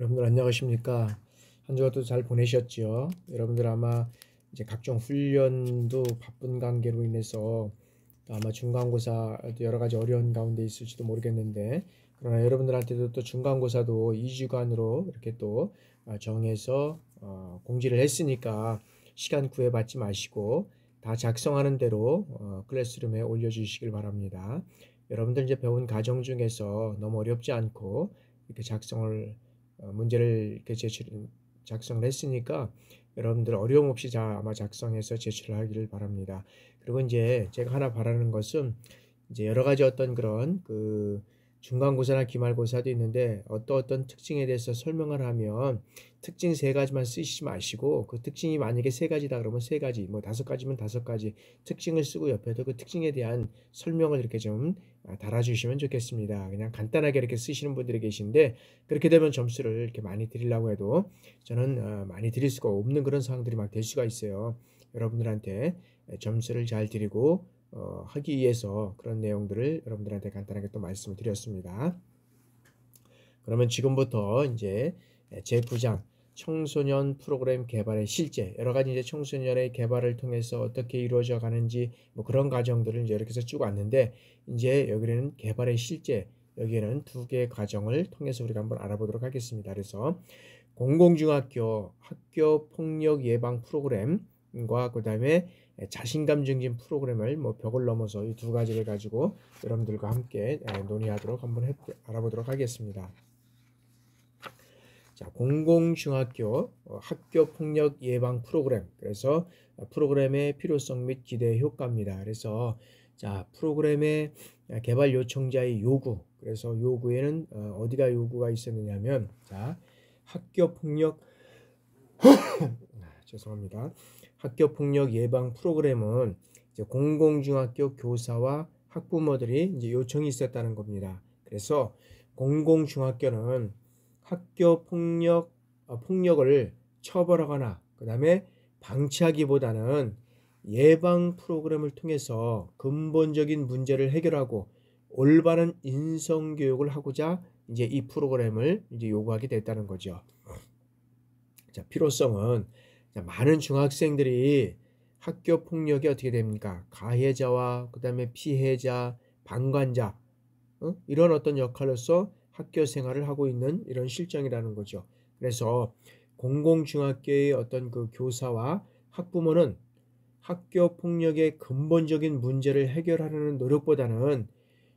여러분들 안녕하십니까? 한 주가 또 잘 보내셨죠? 여러분들 아마 이제 각종 훈련도 바쁜 관계로 인해서 또 아마 중간고사도 여러 가지 어려운 가운데 있을지도 모르겠는데, 그러나 여러분들한테도 또 중간고사도 2주간으로 이렇게 또 정해서 공지를 했으니까 시간 구애받지 마시고 다 작성하는 대로 클래스룸에 올려주시길 바랍니다. 여러분들 이제 배운 과정 중에서 너무 어렵지 않고 이렇게 문제를 이렇게 작성을 했으니까 여러분들 어려움 없이 아마 작성해서 제출을 하기를 바랍니다. 그리고 이제 제가 하나 바라는 것은 이제 여러 가지 어떤 그런 중간고사나 기말고사도 있는데 어떤 특징에 대해서 설명을 하면 특징 3가지만 쓰시지 마시고, 그 특징이 만약에 3가지다 그러면 3가지, 뭐 5가지면 5가지 특징을 쓰고 옆에도 그 특징에 대한 설명을 이렇게 좀 달아주시면 좋겠습니다. 그냥 간단하게 이렇게 쓰시는 분들이 계신데, 그렇게 되면 점수를 이렇게 많이 드리려고 해도 저는 많이 드릴 수가 없는 그런 상황들이 막 될 수가 있어요. 여러분들한테 점수를 잘 드리고 하기 위해서 그런 내용들을 여러분들한테 간단하게 또 말씀을 드렸습니다. 그러면 지금부터 이제 제9장 청소년 프로그램 개발의 실제, 여러 가지 이제 청소년의 개발을 통해서 어떻게 이루어져 가는지 뭐 그런 과정들을 이제 이렇게 해서 쭉 왔는데, 이제 여기는 개발의 실제, 여기에는 2개의 과정을 통해서 우리가 한번 알아보도록 하겠습니다. 그래서 공공중학교 학교 폭력 예방 프로그램과 그 다음에 자신감 증진 프로그램을 뭐 벽을 넘어서 이 2가지를 가지고 여러분들과 함께 논의하도록 한번 알아보도록 하겠습니다. 자, 공공중학교 학교 폭력 예방 프로그램. 그래서 프로그램의 필요성 및 기대 효과입니다. 그래서 자, 프로그램의 개발 요청자의 요구. 그래서 요구에는 어디가 요구가 있었느냐면, 자, 학교 폭력 죄송합니다. 학교 폭력 예방 프로그램은 이제 공공중학교 교사와 학부모들이 이제 요청이 있었다는 겁니다. 그래서 공공중학교는 학교 폭력을 처벌하거나 그 다음에 방치하기보다는 예방 프로그램을 통해서 근본적인 문제를 해결하고 올바른 인성교육을 하고자 이제 이 프로그램을 이제 요구하게 됐다는 거죠. 자, 필요성은 많은 중학생들이 학교 폭력이 어떻게 됩니까? 가해자와 그 다음에 피해자, 방관자, 이런 어떤 역할로서 학교 생활을 하고 있는 이런 실정이라는 거죠. 그래서 공공중학교의 어떤 그 교사와 학부모는 학교 폭력의 근본적인 문제를 해결하려는 노력보다는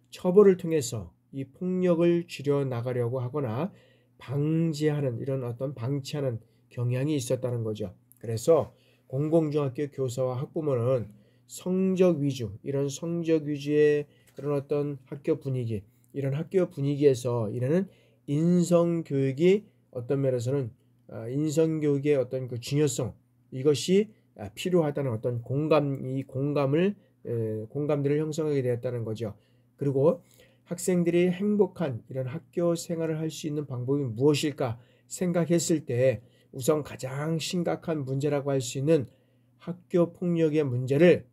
처벌을 통해서 이 폭력을 줄여 나가려고 하거나 방지하는, 이런 어떤 방치하는 경향이 있었다는 거죠. 그래서 공공중학교 교사와 학부모는 성적 위주, 이런 성적 위주의 그런 어떤 학교 분위기, 이런 학교 분위기에서 이러는 인성교육이 어떤 면에서는 인성교육의 어떤 그 중요성, 이것이 필요하다는 어떤 공감들을 형성하게 되었다는 거죠. 그리고 학생들이 행복한 이런 학교 생활을 할 수 있는 방법이 무엇일까 생각했을 때 우선 가장 심각한 문제라고 할 수 있는 학교 폭력의 문제를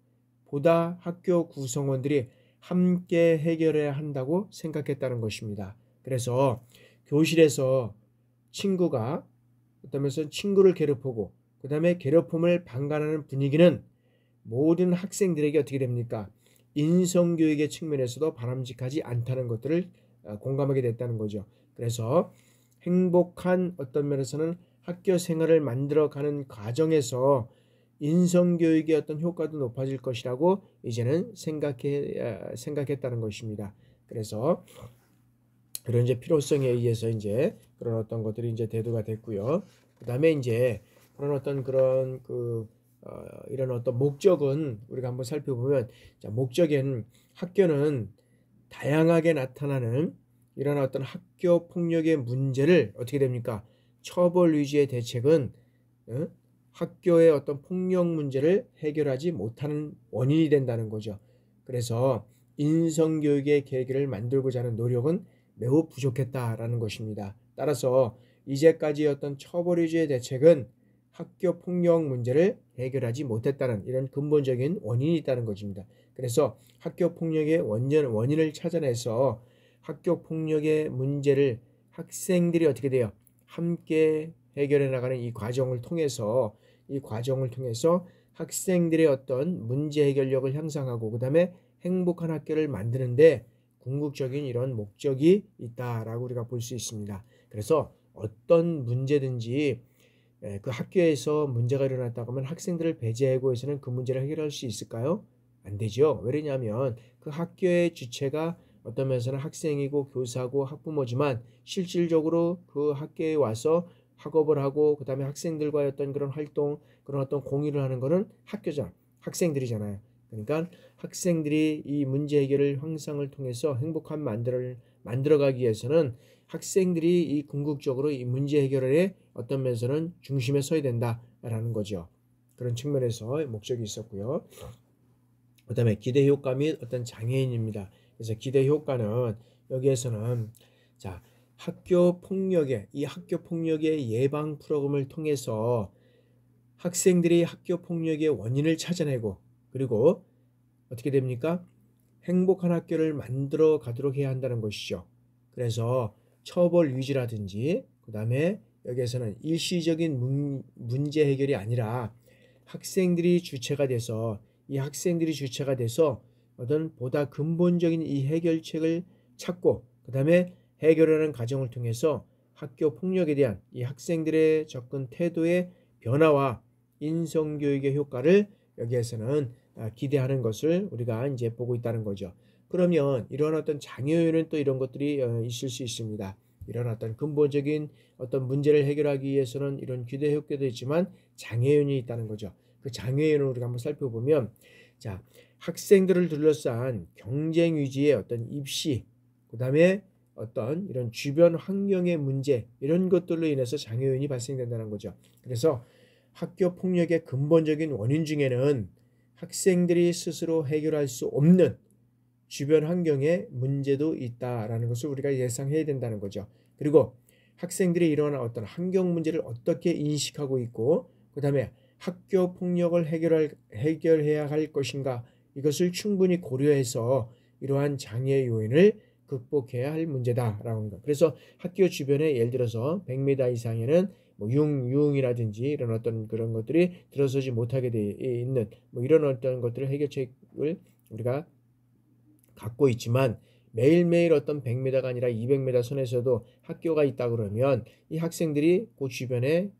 보다 학교 구성원들이 함께 해결해야 한다고 생각했다는 것입니다. 그래서 교실에서 친구가 그다음에서 친구를 괴롭히고 그 다음에 괴롭힘을 방관하는 분위기는 모든 학생들에게 어떻게 됩니까? 인성교육의 측면에서도 바람직하지 않다는 것들을 공감하게 됐다는 거죠. 그래서 행복한 어떤 면에서는 학교 생활을 만들어가는 과정에서 인성교육의 어떤 효과도 높아질 것이라고 이제는 생각했다는 것입니다. 그래서 그런 이제 필요성에 의해서 이제 그런 어떤 것들이 이제 대두가 됐고요. 그 다음에 이제 그런 어떤 이런 어떤 목적은 우리가 한번 살펴보면, 자, 목적엔 학교는 다양하게 나타나는 이런 어떤 학교 폭력의 문제를 어떻게 됩니까? 처벌 위주의 대책은 학교의 어떤 폭력 문제를 해결하지 못하는 원인이 된다는 거죠. 그래서 인성교육의 계기를 만들고자 하는 노력은 매우 부족했다라는 것입니다. 따라서 이제까지 어떤 처벌 위주의 대책은 학교 폭력 문제를 해결하지 못했다는 이런 근본적인 원인이 있다는 것입니다. 그래서 학교 폭력의 원인을 찾아내서 학교 폭력의 문제를 학생들이 어떻게 돼요? 함께 해결해 나가는 이 과정을 통해서 학생들의 어떤 문제 해결력을 향상하고 그다음에 행복한 학교를 만드는데 궁극적인 이런 목적이 있다라고 우리가 볼 수 있습니다. 그래서 어떤 문제든지 그 학교에서 문제가 일어났다고 하면 학생들을 배제하고 해서는 그 문제를 해결할 수 있을까요? 안 되죠. 왜냐하면 그 학교의 주체가 어떤 면에서는 학생이고 교사고 학부모지만 실질적으로 그 학교에 와서 학업을 하고 그다음에 학생들과의 어떤 그런 활동, 그런 어떤 공유를 하는 거는 학생들이잖아요. 그러니까 학생들이 이 문제 해결을 향상을 통해서 행복한 만들어가기 위해서는 학생들이 이 궁극적으로 이 문제 해결에 어떤 면에서는 중심에 서야 된다라는 거죠. 그런 측면에서 목적이 있었고요. 그 다음에 기대 효과 및 어떤 장애인입니다. 그래서 기대 효과는 여기에서는 자 학교 폭력의 예방 프로그램을 통해서 학생들이 학교 폭력의 원인을 찾아내고 그리고 어떻게 됩니까? 행복한 학교를 만들어 가도록 해야 한다는 것이죠. 그래서 처벌 위주라든지 그 다음에 여기에서는 일시적인 문제 해결이 아니라 학생들이 주체가 돼서 어떤 보다 근본적인 이 해결책을 찾고 그 다음에 해결하는 과정을 통해서 학교 폭력에 대한 이 학생들의 접근 태도의 변화와 인성교육의 효과를 여기에서는 기대하는 것을 우리가 이제 보고 있다는 거죠. 그러면 이런 어떤 장애 요인은 또 이런 것들이 있을 수 있습니다. 이런 어떤 근본적인 어떤 문제를 해결하기 위해서는 이런 기대 효과도 있지만 장애 요인이 있다는 거죠. 그 장애 요인을 우리가 한번 살펴보면 자 학생들을 둘러싼 경쟁 위주의 어떤 입시 그다음에 어떤 이런 주변 환경의 문제 이런 것들로 인해서 장애 요인이 발생된다는 거죠. 그래서 학교 폭력의 근본적인 원인 중에는 학생들이 스스로 해결할 수 없는 주변 환경의 문제도 있다라는 것을 우리가 예상해야 된다는 거죠. 그리고 학생들이 일어난 어떤 환경 문제를 어떻게 인식하고 있고 그 다음에 학교 폭력을 해결해야 할 것인가 이것을 충분히 고려해서 이러한 장애 요인을 극복해야 할 문제다라고 합니다. 그래서 학교 주변에 예를 들어서 100m 이상에는 뭐 유흥이라든지 이런 어떤 그런 것들이 들어서지 못하게 돼 있는 뭐 이런 어떤 것들을 해결책을 우리가 갖고 있지만 매일매일 어떤 100m가 아니라 200m 선에서도 학교가 있다 그러면 이 학생들이 그 주변에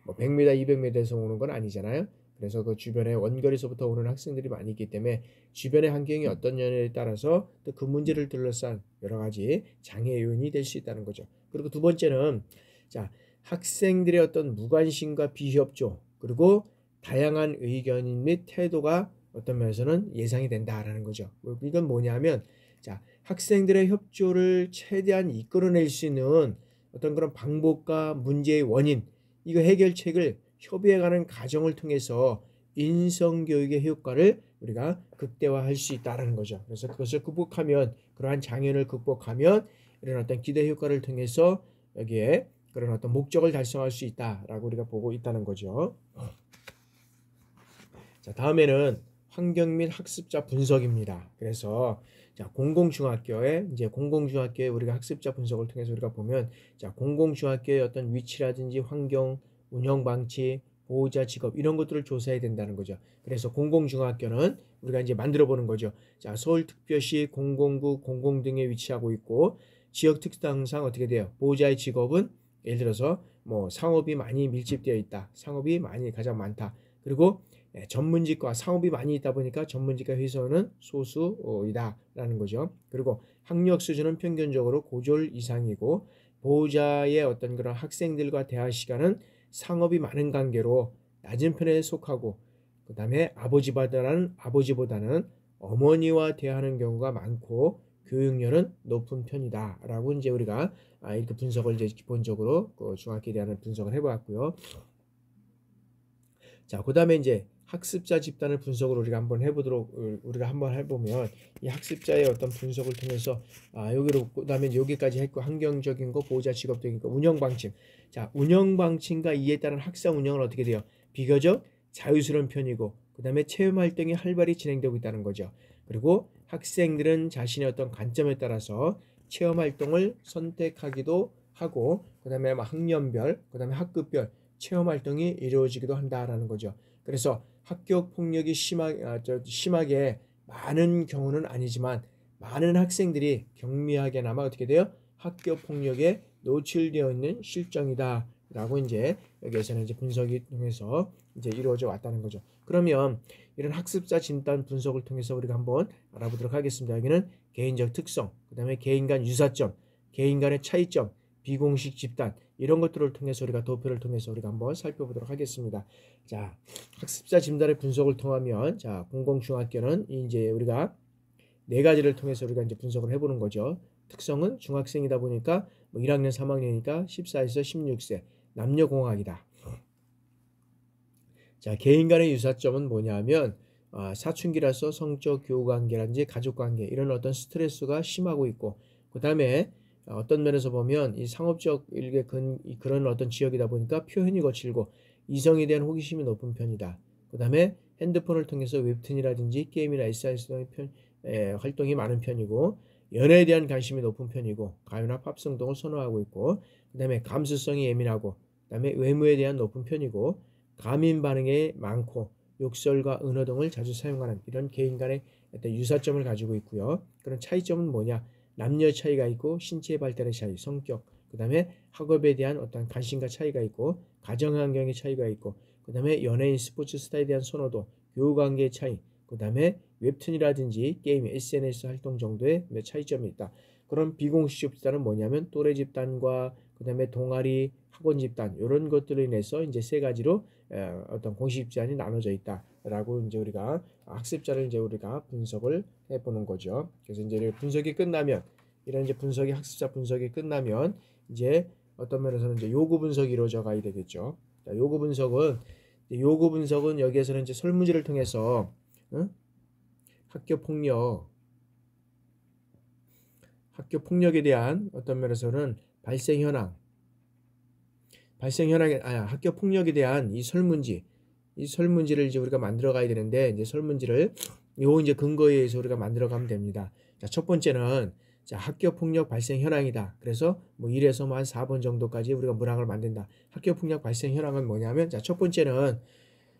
뭐 100m, 200m에서 오는 건 아니잖아요. 그래서 그 주변에 원거리에서부터 오는 학생들이 많이 있기 때문에 주변의 환경이 어떠냐에 따라서 또 그 문제를 둘러싼 여러 가지 장애 요인이 될 수 있다는 거죠. 그리고 두 번째는 자 학생들의 어떤 무관심과 비협조 그리고 다양한 의견 및 태도가 어떤 면에서는 예상이 된다라는 거죠. 이건 뭐냐면 자 학생들의 협조를 최대한 이끌어낼 수 있는 어떤 그런 방법과 문제의 원인 이거 해결책을 협의해가는 과정을 통해서 인성교육의 효과를 우리가 극대화할 수 있다는 거죠. 그래서 그것을 극복하면 그러한 장애를 극복하면 이런 어떤 기대 효과를 통해서 여기에 그런 어떤 목적을 달성할 수 있다라고 우리가 보고 있다는 거죠. 자 다음에는 환경 및 학습자 분석입니다. 그래서 자 공공중학교에 우리가 학습자 분석을 통해서 우리가 보면 자 공공중학교의 어떤 위치라든지 환경, 운영 방치, 보호자 직업 이런 것들을 조사해야 된다는 거죠. 그래서 공공중학교는 우리가 이제 만들어 보는 거죠. 자 서울특별시 공공구 공공 등에 위치하고 있고 지역 특성상 어떻게 돼요? 보호자의 직업은 예를 들어서 뭐 상업이 많이 밀집되어 있다. 상업이 많이 가장 많다. 그리고 전문직과 상업이 많이 있다 보니까 전문직과 회사는 소수이다라는 거죠. 그리고 학력 수준은 평균적으로 고졸 이상이고 보호자의 어떤 그런 학생들과 대화 시간은 상업이 많은 관계로 낮은 편에 속하고 그 다음에 아버지보다는 어머니와 대화하는 경우가 많고 교육열은 높은 편이다라고 이제 우리가 이렇게 분석을 이제 기본적으로 중학교에 대한 분석을 해보았고요. 자, 그 다음에 이제 학습자 집단을 분석을 우리가 한번 해보면 이 학습자의 어떤 분석을 통해서 여기로 그다음에 여기까지 했고 환경적인 거 보호자 직업적인 거 운영 방침 자 운영 방침과 이에 따른 학상 운영은 어떻게 돼요? 비교적 자유스러운 편이고 그 다음에 체험 활동이 활발히 진행되고 있다는 거죠. 그리고 학생들은 자신의 어떤 관점에 따라서 체험 활동을 선택하기도 하고 그다음에 막 학년별, 그다음에 학급별 체험 활동이 이루어지기도 한다라는 거죠. 그래서 학교 폭력이 심하게 많은 경우는 아니지만 많은 학생들이 경미하게나마 어떻게 돼요? 학교 폭력에 노출되어 있는 실정이다라고 이제 여기에서는 이제 분석이 통해서 이제 이루어져 왔다는 거죠. 그러면 이런 학습자 진단 분석을 통해서 우리가 한번 알아보도록 하겠습니다. 여기는 개인적 특성, 그다음에 개인 간 유사점, 개인 간의 차이점, 비공식 집단 이런 것들을 통해서 우리가 도표를 통해서 우리가 한번 살펴보도록 하겠습니다. 자, 학습자 진단의 분석을 통하면 자, 공공중학교는 이제 우리가 네 가지를 통해서 우리가 이제 분석을 해보는 거죠. 특성은 중학생이다 보니까 뭐 1학년, 3학년이니까 14에서 16세 남녀공학이다. 자, 개인 간의 유사점은 뭐냐면 사춘기라서 성적 교우관계라든지 가족관계 이런 어떤 스트레스가 심하고 있고 그 다음에 어떤 면에서 보면 이 상업적 일개 그런 어떤 지역이다 보니까 표현이 거칠고 이성에 대한 호기심이 높은 편이다. 그 다음에 핸드폰을 통해서 웹툰이라든지 게임이나 SNS 활동이 많은 편이고 연애에 대한 관심이 높은 편이고 가요나 팝송 등을 선호하고 있고 그 다음에 감수성이 예민하고 그 다음에 외모에 대한 높은 편이고 가민 반응에 많고 욕설과 은어 등을 자주 사용하는 이런 개인 간의 어떤 유사점을 가지고 있고요. 그런 차이점은 뭐냐? 남녀 차이가 있고 신체 발달의 차이, 성격, 그 다음에 학업에 대한 어떤 관심과 차이가 있고 가정 환경의 차이가 있고 그 다음에 연예인 스포츠 스타에 대한 선호도, 교우관계의 차이, 그 다음에 웹툰이라든지 게임, SNS 활동 정도의 차이점이 있다. 그럼 비공식 집단은 뭐냐면 또래 집단과 그 다음에 동아리, 학원 집단 이런 것들로 인해서 이제 세 가지로 어떤 공식 집단이 나눠져 있다라고 이제 우리가 학습자를 이제 우리가 분석을 해보는 거죠. 그래서 이제 분석이 끝나면 이런 이제 분석이 학습자 분석이 끝나면 이제 어떤 면에서는 이제 요구 분석이 이루어져 가야 되겠죠. 자, 요구 분석은 여기에서는 이제 설문지를 통해서 학교 폭력에 대한 어떤 면에서는 학교 폭력에 대한 이 설문지를 이제 우리가 만들어 가야 되는데 이제 설문지를 이제 근거에 의해서 우리가 만들어 가면 됩니다. 자, 첫 번째는 자, 학교 폭력 발생 현황이다. 그래서 뭐 1에서 뭐 한 4번 정도까지 우리가 문항을 만든다. 학교 폭력 발생 현황은 뭐냐면 자, 첫 번째는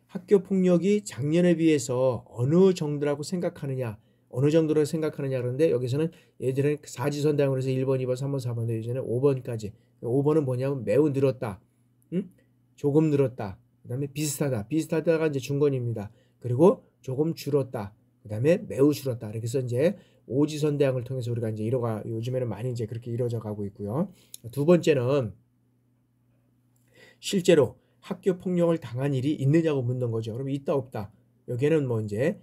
학교 폭력이 작년에 비해서 어느 정도로 생각하느냐 그런데 여기서는 예전에 사지선다형으로 해서 1번, 2번, 3번, 4번 예전에 5번까지 5번은 뭐냐면 매우 늘었다. 조금 늘었다. 그 다음에 비슷하다가 이제 중건입니다. 그리고 조금 줄었다. 그 다음에 매우 줄었다. 이렇게 해서 이제 오지선대항을 통해서 우리가 이제 요즘에는 많이 이제 그렇게 이루어져 가고 있고요. 두 번째는 실제로 학교 폭력을 당한 일이 있느냐고 묻는 거죠. 그럼 있다 없다. 여기에는 뭐 이제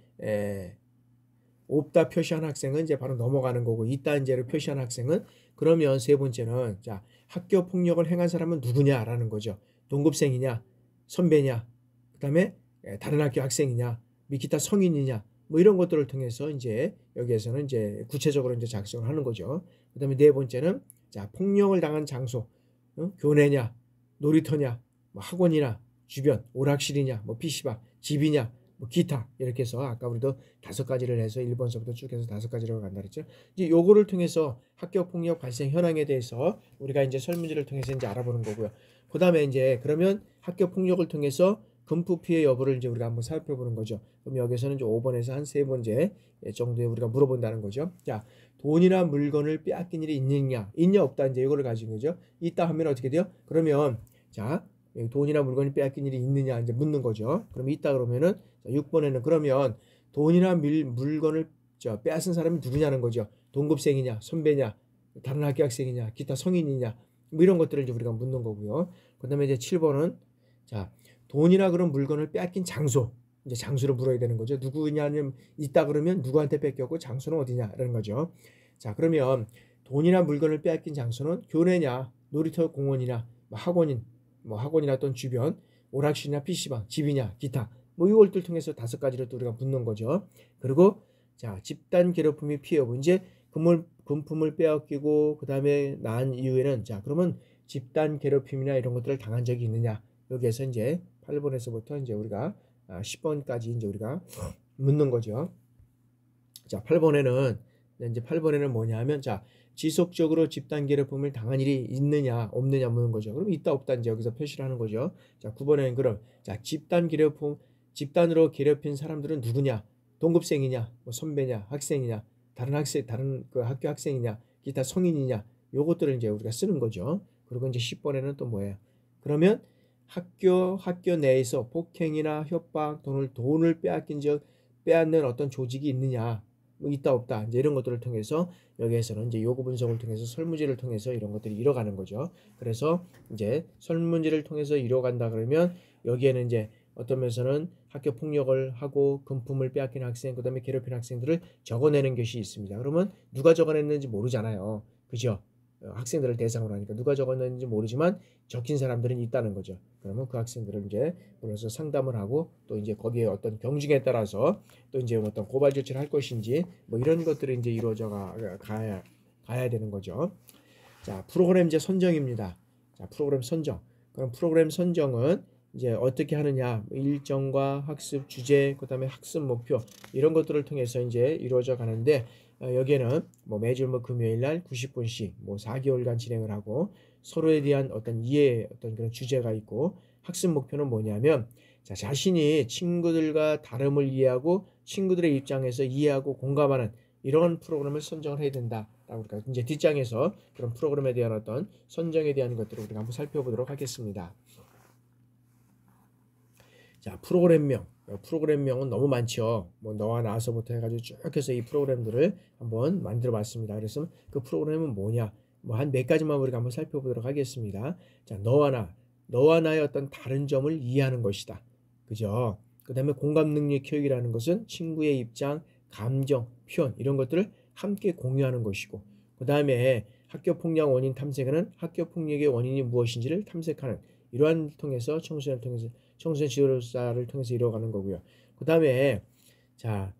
없다 표시한 학생은 이제 바로 넘어가는 거고 있다 이제를 표시한 학생은 그러면 세 번째는 자, 학교 폭력을 행한 사람은 누구냐라는 거죠. 동급생이냐, 선배냐, 그다음에 다른 학교 학생이냐, 기타 성인이냐, 뭐 이런 것들을 통해서 이제 여기에서는 이제 구체적으로 이제 작성을 하는 거죠. 그다음에 네 번째는 자, 폭력을 당한 장소, 교내냐, 놀이터냐, 뭐 학원이나 주변, 오락실이냐, 뭐 PC방, 집이냐, 뭐 기타 이렇게 해서 아까 우리도 5가지를 해서 1번서부터 쭉 해서 5가지로 간다 그랬죠. 이제 요거를 통해서 학교 폭력 발생 현황에 대해서 우리가 이제 설문지를 통해서 이제 알아보는 거고요. 그다음에 이제 그러면 학교 폭력을 통해서 금품 피해 여부를 이제 우리가 한번 살펴보는 거죠. 그럼 여기서는 이제 5번에서 한 3번째 정도에 우리가 물어본다는 거죠. 자, 돈이나 물건을 빼앗긴 일이 있냐 없다 이제 이거를 가지고 거죠. 있다 하면 어떻게 돼요? 그러면 자, 돈이나 물건이 빼앗긴 일이 있느냐 이제 묻는 거죠. 그럼 있다 그러면은 6번에는 그러면 돈이나 물건을 빼앗은 사람이 누구냐는 거죠. 동급생이냐, 선배냐, 다른 학교 학생이냐, 기타 성인이냐, 뭐 이런 것들을 이제 우리가 묻는 거고요. 그다음에 이제 7번은 자, 돈이나 그런 물건을 빼앗긴 장소, 이제 장소를 물어야 되는 거죠. 누구냐는 있다 그러면 누구한테 뺏겼고 장소는 어디냐라는 거죠. 자, 그러면 돈이나 물건을 빼앗긴 장소는 교내냐, 놀이터 공원이냐, 학원이나 또는 주변, 오락실이나 PC방, 집이냐, 기타 뭐 이것들 통해서 5가지를 또 우리가 묻는 거죠. 그리고 자, 집단 괴롭힘이 피해 여부 이제 금품을 빼앗기고 그 다음에 난 이후에는 자, 그러면 집단 괴롭힘이나 이런 것들을 당한 적이 있느냐 여기에서 이제 8번에서부터 이제 우리가 10번까지 이제 우리가 묻는 거죠. 자, 8번에는 뭐냐면 자, 지속적으로 집단 괴롭힘을 당한 일이 있느냐 없느냐 묻는 거죠. 그럼 있다 없다 이제 여기서 표시를 하는 거죠. 자, 9번에는 그럼 자, 집단으로 괴롭힌 사람들은 누구냐? 동급생이냐, 뭐 선배냐, 학생이냐, 다른 그 학교 학생이냐, 기타 성인이냐, 요것들을 이제 우리가 쓰는 거죠. 그리고 이제 10번에는 또 뭐예요? 그러면 학교 내에서 폭행이나 협박, 돈을 빼앗는 어떤 조직이 있느냐? 뭐 있다 없다 이제 이런 것들을 통해서 여기에서는 이제 요구 분석을 통해서 설문지를 통해서 이런 것들이 이뤄가는 거죠. 그래서 이제 설문지를 통해서 이뤄간다 그러면 여기에는 이제 어떤 면에서는 학교 폭력을 하고 금품을 빼앗긴 학생, 그다음에 괴롭힌 학생들을 적어내는 것이 있습니다. 그러면 누가 적어냈는지 모르잖아요. 그죠? 학생들을 대상으로 하니까 누가 적어냈는지 모르지만 적힌 사람들은 있다는 거죠. 그러면 그 학생들을 이제 불러서 상담을 하고 또 이제 거기에 어떤 경중에 따라서 또 이제 어떤 고발 조치를 할 것인지 뭐 이런 것들이 이제 이루어져 가야 되는 거죠. 자, 프로그램 이제 선정입니다. 자, 프로그램 선정. 그럼 프로그램 선정은 이제 어떻게 하느냐? 일정과 학습 주제, 그다음에 학습 목표 이런 것들을 통해서 이제 이루어져 가는데 여기에는 뭐 매주 뭐 금요일 날 90분씩 뭐 4개월간 진행을 하고 서로에 대한 어떤 이해 어떤 그런 주제가 있고 학습 목표는 뭐냐면 자, 자신이 친구들과 다름을 이해하고 친구들의 입장에서 이해하고 공감하는 이런 프로그램을 선정을 해야 된다라고 우리가 이제 뒷장에서 그런 프로그램에 대한 어떤 선정에 대한 것들을 우리가 한번 살펴보도록 하겠습니다. 자, 프로그램명은 너무 많죠. 뭐 너와 나서부터 해가지고 쭉 해서 이 프로그램들을 한번 만들어 봤습니다. 그래서 그 프로그램은 뭐냐? 뭐 한 몇 가지만 우리가 한번 살펴보도록 하겠습니다. 자, 너와 나의 어떤 다른 점을 이해하는 것이다. 그죠? 그 다음에 공감 능력 교육이라는 것은 친구의 입장, 감정, 표현 이런 것들을 함께 공유하는 것이고 그 다음에 학교 폭력 원인 탐색은 학교 폭력의 원인이 무엇인지를 탐색하는 이러한 통해서 청소년 지도사를 통해서 이루어가는 거고요. 그 다음에 자,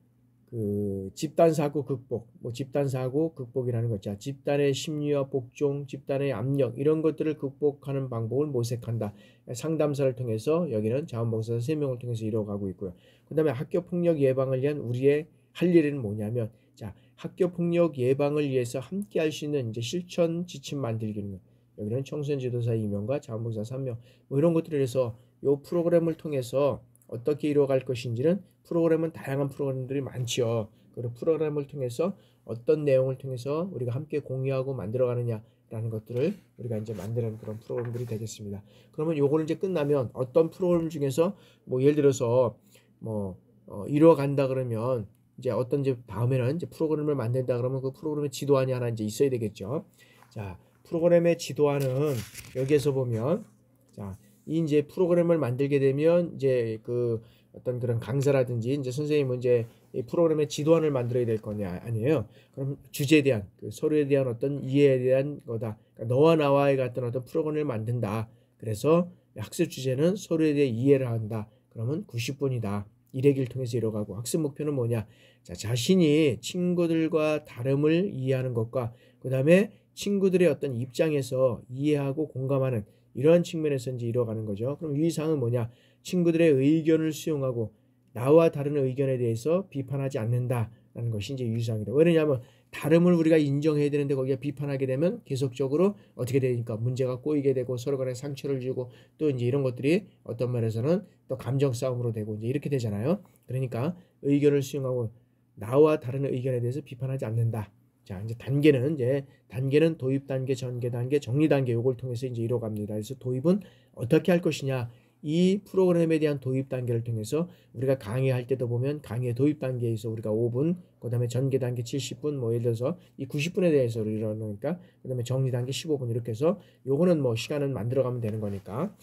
그 집단 사고 극복이라는 것, 자, 집단의 심리와 복종, 집단의 압력 이런 것들을 극복하는 방법을 모색한다. 상담사를 통해서 여기는 자원봉사자 3명을 통해서 이루어가고 있고요. 그 다음에 학교 폭력 예방을 위한 우리의 할 일은 뭐냐면, 자, 학교 폭력 예방을 위해서 함께 할 수 있는 이제 실천 지침 만들기는 여기는 청소년 지도사 2명과 자원봉사자 3명 뭐 이런 것들을 해서 이 프로그램을 통해서 어떻게 이루어갈 것인지는 프로그램은 다양한 프로그램들이 많지요. 그 프로그램을 통해서 어떤 내용을 통해서 우리가 함께 공유하고 만들어가느냐라는 것들을 우리가 이제 만드는 그런 프로그램들이 되겠습니다. 그러면 요거를 이제 끝나면 어떤 프로그램 중에서 뭐 예를 들어서 뭐 이루어간다 그러면 이제 어떤 이제 다음에는 이제 프로그램을 만든다 그러면 그 프로그램의 지도안이 하나 이제 있어야 되겠죠. 자, 프로그램의 지도안은 여기에서 보면 자, 이 이제 프로그램을 만들게 되면 이제 그 어떤 그런 강사라든지 이제 선생님은 이제 이 프로그램의 지도안을 만들어야 될 거냐 아니에요. 그럼 주제에 대한 그 서로에 대한 어떤 이해에 대한 거다. 그러니까 너와 나와의 같은 어떤 프로그램을 만든다. 그래서 학습 주제는 서로에 대해 이해를 한다. 그러면 90분이다. 일회기를 통해서 이뤄가고 학습 목표는 뭐냐? 자, 자신이 친구들과 다름을 이해하는 것과 그 다음에 친구들의 어떤 입장에서 이해하고 공감하는 이러한 측면에서 이제 이뤄가는 거죠. 그럼 유의사항은 뭐냐? 친구들의 의견을 수용하고 나와 다른 의견에 대해서 비판하지 않는다라는 것이 이제 유의사항이다. 왜냐하면 다름을 우리가 인정해야 되는데 거기가 비판하게 되면 계속적으로 어떻게 되니까 문제가 꼬이게 되고 서로 간에 상처를 주고 또 이제 이런 것들이 어떤 면에서는 또 감정 싸움으로 되고 이제 이렇게 되잖아요. 그러니까 의견을 수용하고 나와 다른 의견에 대해서 비판하지 않는다. 자, 이제 단계는 도입 단계, 전개 단계, 정리 단계 요걸 통해서 이제 이뤄갑니다. 그래서 도입은 어떻게 할 것이냐? 이 프로그램에 대한 도입 단계를 통해서 우리가 강의할 때도 보면 강의 도입 단계에서 우리가 5분, 그다음에 전개 단계 70분, 뭐 예를 들어서 이 90분에 대해서 이러니까 그다음에 정리 단계 15분 이렇게 해서 요거는 뭐 시간은 만들어가면 되는 거니까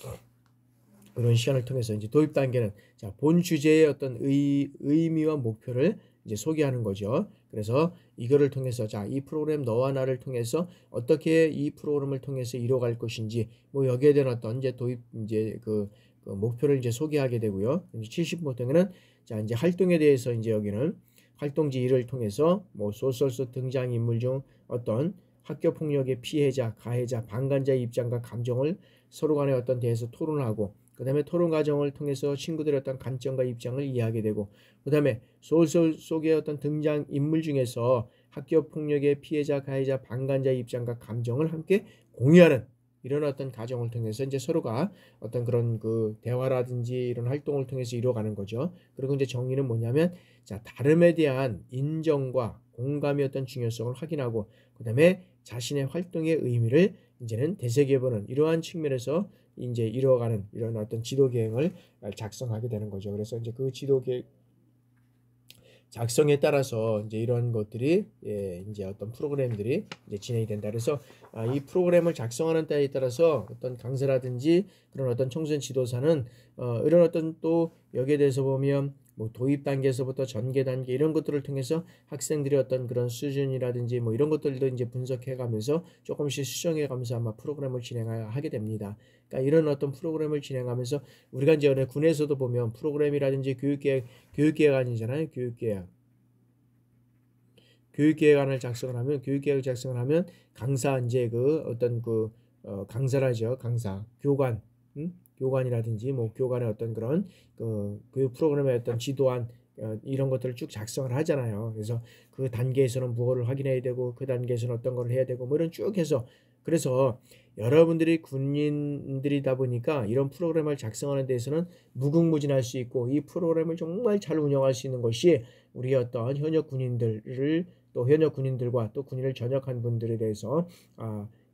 그런 시간을 통해서 이제 도입 단계는 자, 본 주제의 어떤 의미와 목표를 이제 소개하는 거죠. 그래서 이거를 통해서 자, 이 프로그램 너와 나를 통해서 어떻게 이 프로그램을 통해서 이뤄갈 것인지 뭐 여기에 대한 어떤 이제 도입 이제 그 목표를 이제 소개하게 되고요. 이제 70번째는 자, 이제 활동에 대해서 이제 여기는 활동지 1을 통해서 뭐 소설서 등장 인물 중 어떤 학교 폭력의 피해자, 가해자, 방관자의 입장과 감정을 서로 간에 어떤 대해서 토론하고 그 다음에 토론 과정을 통해서 친구들의 어떤 관점과 입장을 이해하게 되고 그 다음에 소설 속의 어떤 등장 인물 중에서 학교 폭력의 피해자, 가해자, 방관자의 입장과 감정을 함께 공유하는 이런 어떤 과정을 통해서 이제 서로가 어떤 그런 그 대화라든지 이런 활동을 통해서 이루어가는 거죠. 그리고 이제 정의는 뭐냐면, 자, 다름에 대한 인정과 공감의 어떤 중요성을 확인하고, 그다음에 자신의 활동의 의미를 이제는 되새겨보는 이러한 측면에서 이제 이루어가는 이런 어떤 지도 계획을 작성하게 되는 거죠. 그래서 이제 그 지도 계획 작성에 따라서 이제 이런 것들이 이제 어떤 프로그램들이 이제 진행이 된다. 그래서 이 프로그램을 작성하는 때에 따라서 어떤 강사라든지 그런 어떤 청소년 지도사는 이런 어떤 또 여기에 대해서 보면 뭐 도입 단계에서부터 전개 단계 이런 것들을 통해서 학생들이 어떤 그런 수준이라든지 뭐 이런 것들도 이제 분석해 가면서 조금씩 수정해 가면서 아마 프로그램을 진행하게 됩니다. 그러니까 이런 어떤 프로그램을 진행하면서 우리가 이제 군에서도 보면 프로그램이라든지 교육계획안이잖아요. 교육계획안을 작성을 하면 강사 이제 그 어떤 그 강사라죠. 강사, 교관, 교관이라든지 뭐 교관의 어떤 그런 그 교육 프로그램의 어떤 지도안 이런 것들을 쭉 작성을 하잖아요. 그래서 그 단계에서는 무엇을 확인해야 되고 그 단계에서는 어떤 걸 해야 되고 뭐 이런 쭉 해서, 그래서 여러분들이 군인들이다 보니까 이런 프로그램을 작성하는 데에서는 무궁무진할 수 있고, 이 프로그램을 정말 잘 운영할 수 있는 것이 우리 어떤 현역 군인들과 또 군인을 전역한 분들에 대해서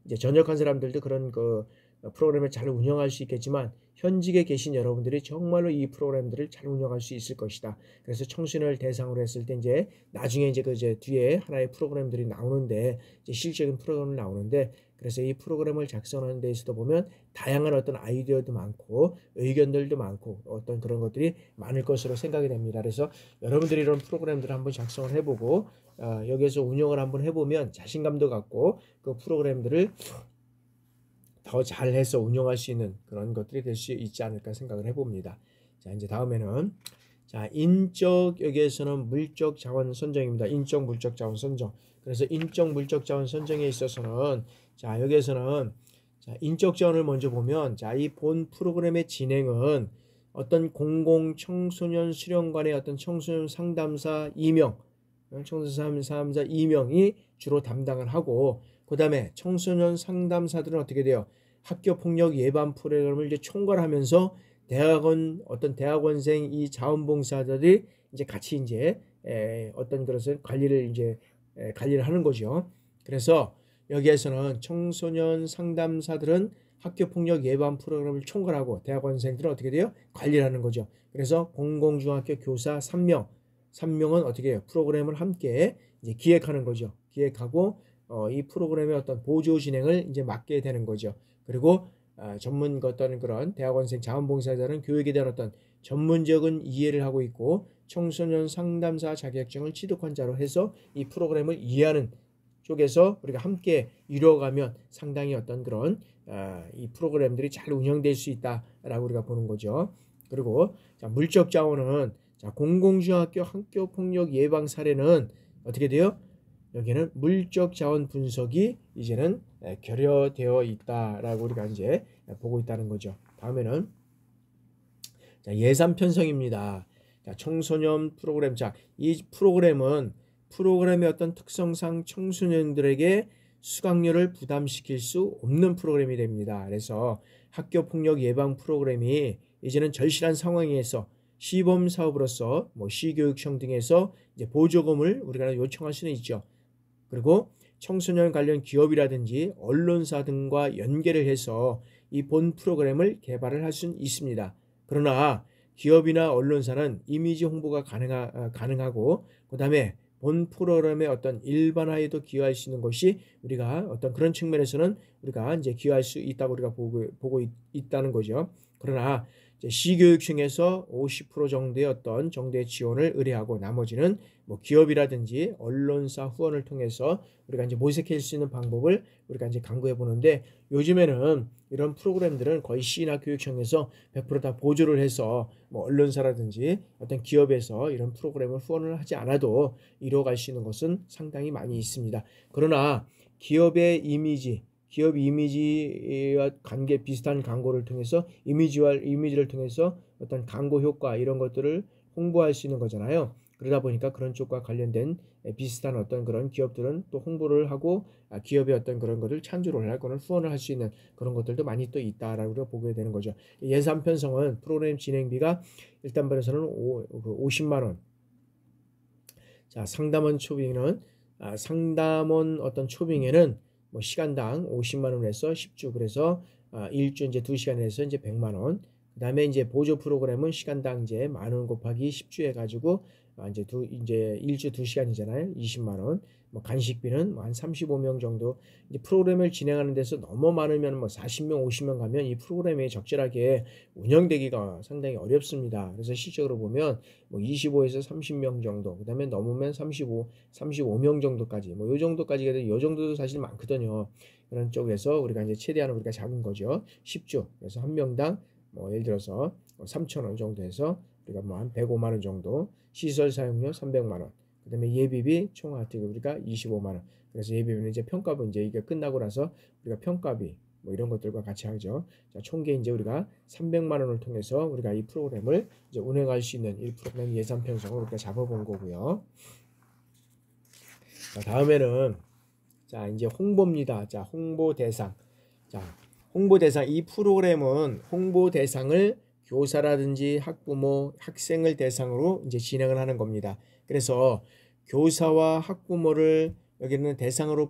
이제 전역한 사람들도 그런 그 프로그램을 잘 운영할 수 있겠지만, 현직에 계신 여러분들이 정말로 이 프로그램들을 잘 운영할 수 있을 것이다. 그래서 청소년을 대상으로 했을 때 이제 나중에 이제 그 이제 뒤에 하나의 프로그램들이 나오는데, 이제 실질적인 프로그램이 나오는데, 그래서 이 프로그램을 작성하는 데 있어도 보면 다양한 어떤 아이디어도 많고 의견들도 많고 어떤 그런 것들이 많을 것으로 생각이 됩니다. 그래서 여러분들이 이런 프로그램들을 한번 작성을 해보고 여기에서 운영을 한번 해보면 자신감도 갖고 그 프로그램들을 더 잘해서 운영할 수 있는 그런 것들이 될 수 있지 않을까 생각을 해봅니다. 자, 이제 다음에는 자, 인적, 여기에서는 물적 자원 선정입니다. 인적 물적 자원 선정. 그래서 인적 물적 자원 선정에 있어서는 자, 여기에서는 자, 인적 자원을 먼저 보면, 자, 이 본 프로그램의 진행은 어떤 공공 청소년 수련관의 어떤 청소년 상담사 2명, 청소년 상담사 2명이 주로 담당을 하고, 그 다음에 청소년 상담사들은 어떻게 돼요? 학교 폭력 예방 프로그램을 이제 총괄하면서 어떤 대학원생 이 자원봉사자들이 이제 같이 이제 어떤 것을 관리를 하는 거죠. 그래서 여기에서는 청소년 상담사들은 학교 폭력 예방 프로그램을 총괄하고, 대학원생들은 어떻게 돼요? 관리를 하는 거죠. 그래서 공공중학교 교사 3명은 어떻게 해요? 프로그램을 함께 이제 기획하는 거죠. 기획하고 이 프로그램의 어떤 보조 진행을 이제 맡게 되는 거죠. 그리고 전문 어떤 그런 대학원생 자원봉사자는 교육에 대한 어떤 전문적인 이해를 하고 있고, 청소년 상담사 자격증을 취득한 자로 해서 이 프로그램을 이해하는 쪽에서 우리가 함께 이루어가면 상당히 어떤 그런 이 프로그램들이 잘 운영될 수 있다라고 우리가 보는 거죠. 그리고 자, 물적 자원은 자, 공공중학교 학교 폭력 예방 사례는 어떻게 돼요? 여기는 물적 자원 분석이 이제는 결여되어 있다라고 우리가 이제 보고 있다는 거죠. 다음에는 자, 예산 편성입니다. 자, 청소년 프로그램. 자, 이 프로그램의 어떤 특성상 청소년들에게 수강료를 부담시킬 수 없는 프로그램이 됩니다. 그래서 학교 폭력 예방 프로그램이 이제는 절실한 상황에서 시범 사업으로서 뭐 시교육청 등에서 이제 보조금을 우리가 요청할 수는 있죠. 그리고 청소년 관련 기업이라든지 언론사 등과 연계를 해서 이 본 프로그램을 개발을 할 수는 있습니다. 그러나 기업이나 언론사는 이미지 홍보가 가능하고, 그 다음에 본 프로그램의 어떤 일반화에도 기여할 수 있는 것이 우리가 어떤 그런 측면에서는 우리가 이제 기여할 수 있다고 우리가 보고 있다는 거죠. 그러나 시교육청에서 50% 정도의 어떤 정도의 지원을 의뢰하고, 나머지는 뭐 기업이라든지 언론사 후원을 통해서 우리가 이제 모색할 수 있는 방법을 우리가 이제 강구해 보는데, 요즘에는 이런 프로그램들은 거의 시나 교육청에서 100% 다 보조를 해서 뭐 언론사라든지 어떤 기업에서 이런 프로그램을 후원을 하지 않아도 이루어갈 수 있는 것은 상당히 많이 있습니다. 그러나 기업 이미지와 관계 비슷한 광고를 통해서 이미지를 통해서 어떤 광고 효과 이런 것들을 홍보할 수 있는 거잖아요. 그러다 보니까 그런 쪽과 관련된 비슷한 어떤 그런 기업들은 또 홍보를 하고 기업의 어떤 그런 것을 찬조를 하거나 후원을 할 수 있는 그런 것들도 많이 또 있다라고 우리가 보게 되는 거죠. 예산 편성은 프로그램 진행비가 일단 번에서는 50만 원. 자, 상담원 초빙은 상담원 어떤 초빙에는 뭐 시간당 50만 원을 해서 10주 그래서 1주 이제 2시간 해서 이제 100만 원. 그다음에 이제 보조 프로그램은 시간당 이제 10,000원 곱하기 10주 해 가지고 이제 1주 2시간이잖아요. 20만 원. 뭐 간식비는 한 35명 정도. 이제 프로그램을 진행하는 데서 너무 많으면 뭐 40명, 50명 가면 이 프로그램이 적절하게 운영되기가 상당히 어렵습니다. 그래서 실적으로 보면 뭐 25에서 30명 정도, 그 다음에 넘으면 35명 정도까지, 뭐 요 정도까지 해도 요 정도도 사실 많거든요. 그런 쪽에서 우리가 이제 최대한 우리가 잡은 거죠. 10주. 그래서 한 명당 뭐 예를 들어서 3,000원 정도 해서 우리가 뭐 한 105만 원 정도, 시설 사용료 300만 원, 그 다음에 예비비 총 하여튼 우리가 25만 원. 그래서 예비비는 이제 평가분 이제 이게 끝나고 나서 우리가 평가비 뭐 이런 것들과 같이 하죠. 자, 총계 이제 우리가 300만 원을 통해서 우리가 이 프로그램을 이제 운행할 수 있는 이 프로그램 예산 편성을 우리가 잡아본 거고요. 자, 다음에는 자, 이제 홍보입니다. 자, 홍보 대상. 자, 홍보 대상. 이 프로그램은 홍보 대상을 교사라든지 학부모, 학생을 대상으로 이제 진행을 하는 겁니다. 그래서 교사와 학부모를 여기는 대상으로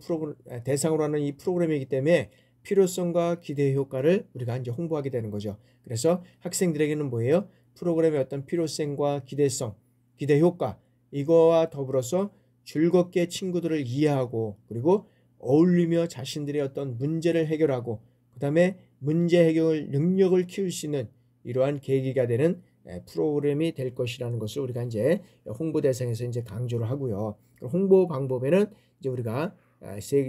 하는 이 프로그램이기 때문에 필요성과 기대 효과를 우리가 이제 홍보하게 되는 거죠. 그래서 학생들에게는 뭐예요? 프로그램의 어떤 필요성과 기대성, 기대 효과 이거와 더불어서 즐겁게 친구들을 이해하고 그리고 어울리며 자신들의 어떤 문제를 해결하고 그 다음에 문제 해결 능력을 키울 수 있는 이러한 계기가 되는 프로그램이 될 것이라는 것을 우리가 이제 홍보 대상에서 이제 강조를 하고요. 홍보 방법에는 이제 우리가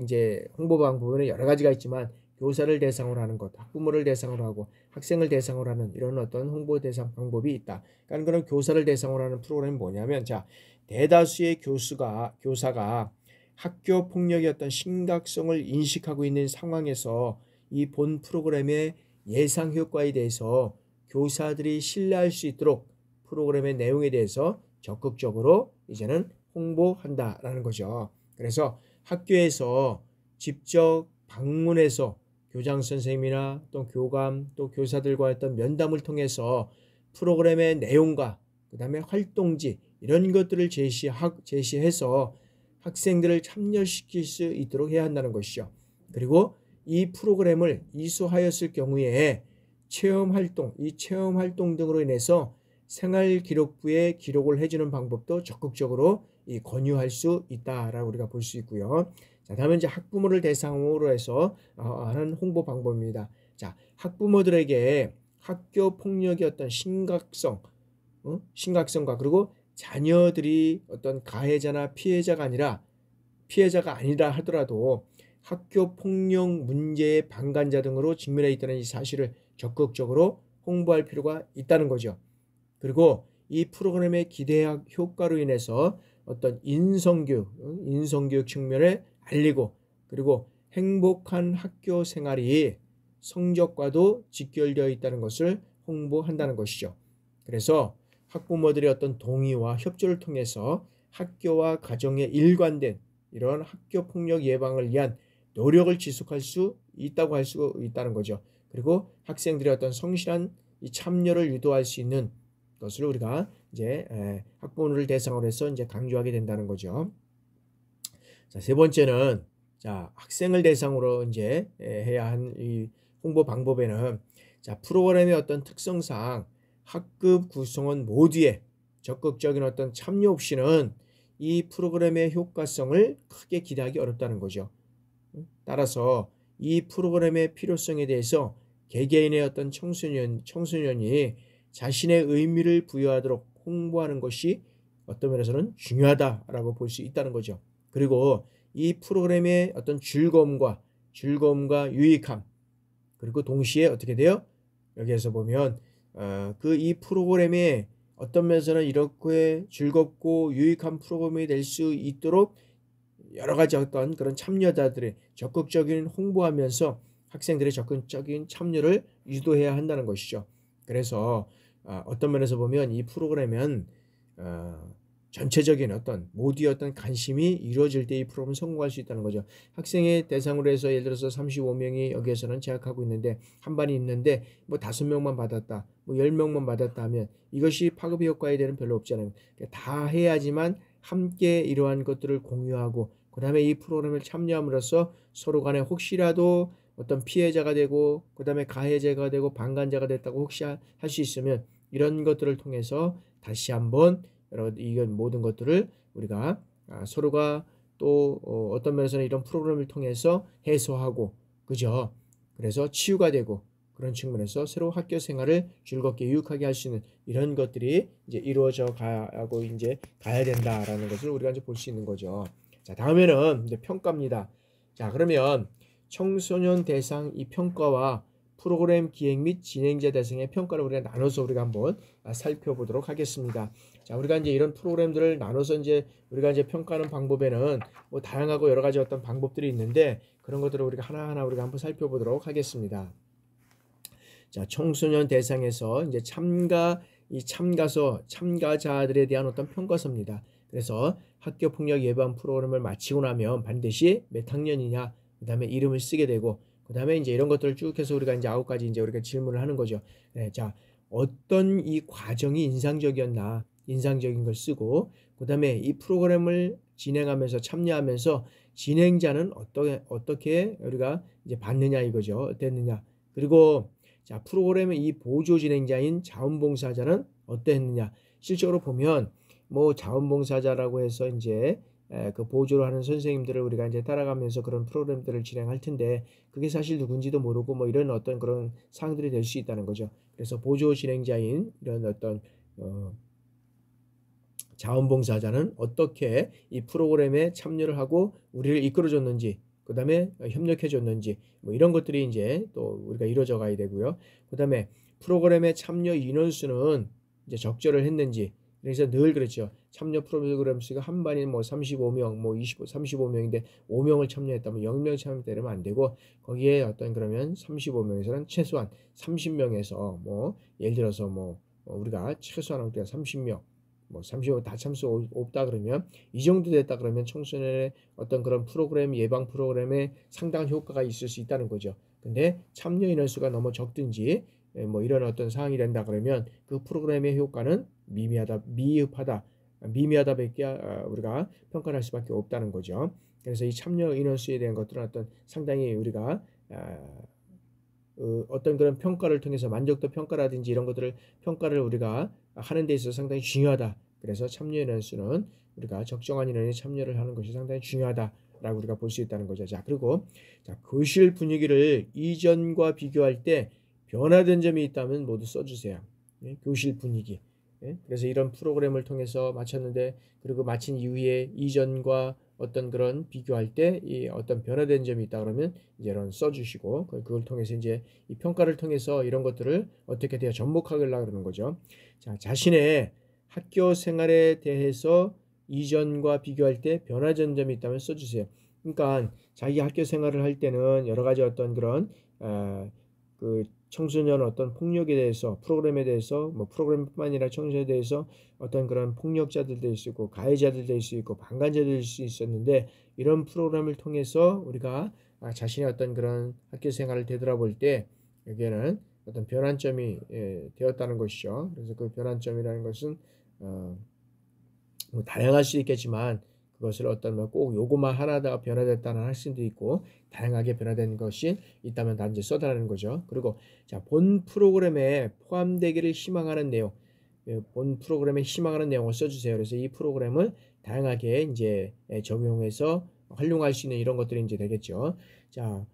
이제 홍보 방법에는 여러 가지가 있지만 교사를 대상으로 하는 것, 학부모를 대상으로 하고 학생을 대상으로 하는 이런 어떤 홍보 대상 방법이 있다. 그러니까 그런 교사를 대상으로 하는 프로그램이 뭐냐면 자, 대다수의 교사가 학교 폭력의 어떤 심각성을 인식하고 있는 상황에서 이 본 프로그램의 예상 효과에 대해서 교사들이 신뢰할 수 있도록 프로그램의 내용에 대해서 적극적으로 이제는 홍보한다라는 거죠. 그래서 학교에서 직접 방문해서 교장 선생님이나 또 교감 또 교사들과 했던 면담을 통해서 프로그램의 내용과 그 다음에 활동지 이런 것들을 제시해서 학생들을 참여시킬 수 있도록 해야 한다는 것이죠. 그리고 이 프로그램을 이수하였을 경우에 이 체험 활동 등으로 인해서 생활기록부에 기록을 해주는 방법도 적극적으로 권유할 수 있다라고 우리가 볼 수 있고요. 자, 다음은 이제 학부모를 대상으로 해서 하는 홍보 방법입니다. 자, 학부모들에게 학교 폭력의 어떤 심각성과 그리고 자녀들이 어떤 가해자나 피해자가 아니라 하더라도 학교 폭력 문제의 방관자 등으로 직면해 있다는 이 사실을 적극적으로 홍보할 필요가 있다는 거죠. 그리고 이 프로그램의 기대 효과로 인해서 어떤 인성교육 측면을 알리고 그리고 행복한 학교 생활이 성적과도 직결되어 있다는 것을 홍보한다는 것이죠. 그래서 학부모들의 어떤 동의와 협조를 통해서 학교와 가정에 일관된 이런 학교 폭력 예방을 위한 노력을 지속할 수 있다고 할 수 있다는 거죠. 그리고 학생들의 어떤 성실한 참여를 유도할 수 있는 것을 우리가 이제 학부모를 대상으로 해서 이제 강조하게 된다는 거죠. 자, 세 번째는 자, 학생을 대상으로 이제 해야 한 이 홍보 방법에는 자, 프로그램의 어떤 특성상 학급 구성원 모두의 적극적인 어떤 참여 없이는 이 프로그램의 효과성을 크게 기대하기 어렵다는 거죠. 따라서 이 프로그램의 필요성에 대해서 개개인의 어떤 청소년이 자신의 의미를 부여하도록 홍보하는 것이 어떤 면에서는 중요하다라고 볼 수 있다는 거죠. 그리고 이 프로그램의 어떤 즐거움과 유익함 그리고 동시에 어떻게 돼요? 여기에서 보면 이 프로그램에 어떤 면에서는 이렇게 즐겁고 유익한 프로그램이 될 수 있도록 여러 가지 어떤 그런 참여자들의 적극적인 홍보하면서 학생들의 적극적인 참여를 유도해야 한다는 것이죠. 그래서 어떤 면에서 보면 이 프로그램은 전체적인 어떤 모두의 어떤 관심이 이루어질 때 이 프로그램은 성공할 수 있다는 거죠. 학생의 대상으로 해서 예를 들어서 35명이 여기에서는 재학하고 있는데 한 반이 있는데 뭐 5명만 받았다, 뭐 10명만 받았다 하면 이것이 파급의 효과에 대한 별로 없잖아요. 그러니까 다 해야지만 함께 이러한 것들을 공유하고 그 다음에 이 프로그램을 참여함으로써 서로 간에 혹시라도 어떤 피해자가 되고 그 다음에 가해자가 되고 방관자가 됐다고 혹시 할 수 있으면 이런 것들을 통해서 다시 한번 이런 모든 것들을 우리가 서로가 또 어떤 면에서는 이런 프로그램을 통해서 해소하고 그죠? 그래서 치유가 되고 그런 측면에서 새로 학교 생활을 즐겁게 유익하게 할 수 있는 이런 것들이 이제 이루어져 가고 이제 가야 된다라는 것을 우리가 이제 볼 수 있는 거죠. 자, 다음에는 이제 평가입니다. 자, 그러면 청소년 대상 이 평가와 프로그램 기획 및 진행자 대상의 평가를 우리가 나눠서 우리가 한번 살펴보도록 하겠습니다. 자, 우리가 이제 이런 프로그램들을 나눠서 이제 우리가 이제 평가하는 방법에는 뭐 다양하고 여러 가지 어떤 방법들이 있는데 그런 것들을 우리가 하나하나 우리가 한번 살펴보도록 하겠습니다. 자, 청소년 대상에서 이제 참가자들에 대한 어떤 평가서입니다. 그래서 학교 폭력 예방 프로그램을 마치고 나면 반드시 몇 학년이냐, 그 다음에 이름을 쓰게 되고, 그 다음에 이제 이런 것들을 쭉 해서 우리가 이제 9가지 이제 우리가 질문을 하는 거죠. 네, 자, 어떤 이 과정이 인상적이었나, 인상적인 걸 쓰고, 그 다음에 이 프로그램을 진행하면서 참여하면서 진행자는 어떻게 우리가 이제 봤느냐 이거죠. 어땠느냐. 그리고 자, 프로그램의 이 보조 진행자인 자원봉사자는 어땠느냐. 실적으로 보면 뭐 자원봉사자라고 해서 이제 그 보조를 하는 선생님들을 우리가 이제 따라가면서 그런 프로그램들을 진행할 텐데 그게 사실 누군지도 모르고 뭐 이런 어떤 그런 사항들이 될 수 있다는 거죠. 그래서 보조 진행자인 이런 어떤 자원봉사자는 어떻게 이 프로그램에 참여를 하고 우리를 이끌어줬는지 그 다음에 협력해줬는지 뭐 이런 것들이 이제 또 우리가 이루어져 가야 되고요. 그 다음에 프로그램에 참여 인원수는 이제 적절을 했는지 그래서 늘 그랬죠. 참여 프로그램 수가 한 반이 뭐 35명, 뭐 35명인데 5명을 참여했다면 0명 참여되면 안 되고 거기에 어떤 그러면 35명에서는 최소한 30명에서 뭐 예를 들어서 뭐 우리가 최소한 우리가 30명 뭐 35 다 참수 없다 그러면 이 정도 됐다 그러면 청소년의 어떤 그런 프로그램 예방 프로그램에 상당한 효과가 있을 수 있다는 거죠. 근데 참여 인원수가 너무 적든지 뭐 이런 어떤 상황이 된다 그러면 그 프로그램의 효과는 미미하다밖에 우리가 평가할 수밖에 없다는 거죠. 그래서 이 참여 인원수에 대한 것들은 어떤 상당히 우리가 어떤 그런 평가를 통해서 만족도 평가라든지 이런 것들을 평가를 우리가 하는 데 있어서 상당히 중요하다. 그래서 참여 인원수는 우리가 적정한 인원이 참여를 하는 것이 상당히 중요하다라고 우리가 볼 수 있다는 거죠. 자, 그리고 자, 교실 분위기를 이전과 비교할 때 변화된 점이 있다면 모두 써주세요. 예? 교실 분위기. 예? 그래서 이런 프로그램을 통해서 마쳤는데 그리고 마친 이후에 이전과 어떤 그런 비교할 때 이 어떤 변화된 점이 있다 그러면 이제 이런 써주시고 그걸 통해서 이제 이 평가를 통해서 이런 것들을 어떻게 되어 접목하려고 그러는 거죠. 자, 자신의 학교 생활에 대해서 이전과 비교할 때 변화된 점이 있다면 써주세요. 그러니까 자기 학교 생활을 할 때는 여러 가지 어떤 그런 그 청소년 어떤 폭력에 대해서 프로그램에 대해서 뭐 프로그램뿐만 아니라 청소년에 대해서 어떤 그런 폭력자들 될 수 있고 가해자들 될 수 있고 방관자들 될 수 있었는데 이런 프로그램을 통해서 우리가 자신의 어떤 그런 학교 생활을 되돌아볼 때 여기에는 어떤 변환점이 되었다는 것이죠. 그래서 그 변환점이라는 것은 뭐 다양할 수 있겠지만 그것을 어떤 꼭 요것만 하나다가 변화됐다는 할 수도 있고 다양하게 변화된 것이 있다면 단지 써달라는 거죠. 그리고 자, 본 프로그램에 포함되기를 희망하는 내용, 본 프로그램에 희망하는 내용을 써주세요. 그래서 이 프로그램을 다양하게 이제 적용해서 활용할 수 있는 이런 것들이 이제 되겠죠. 자,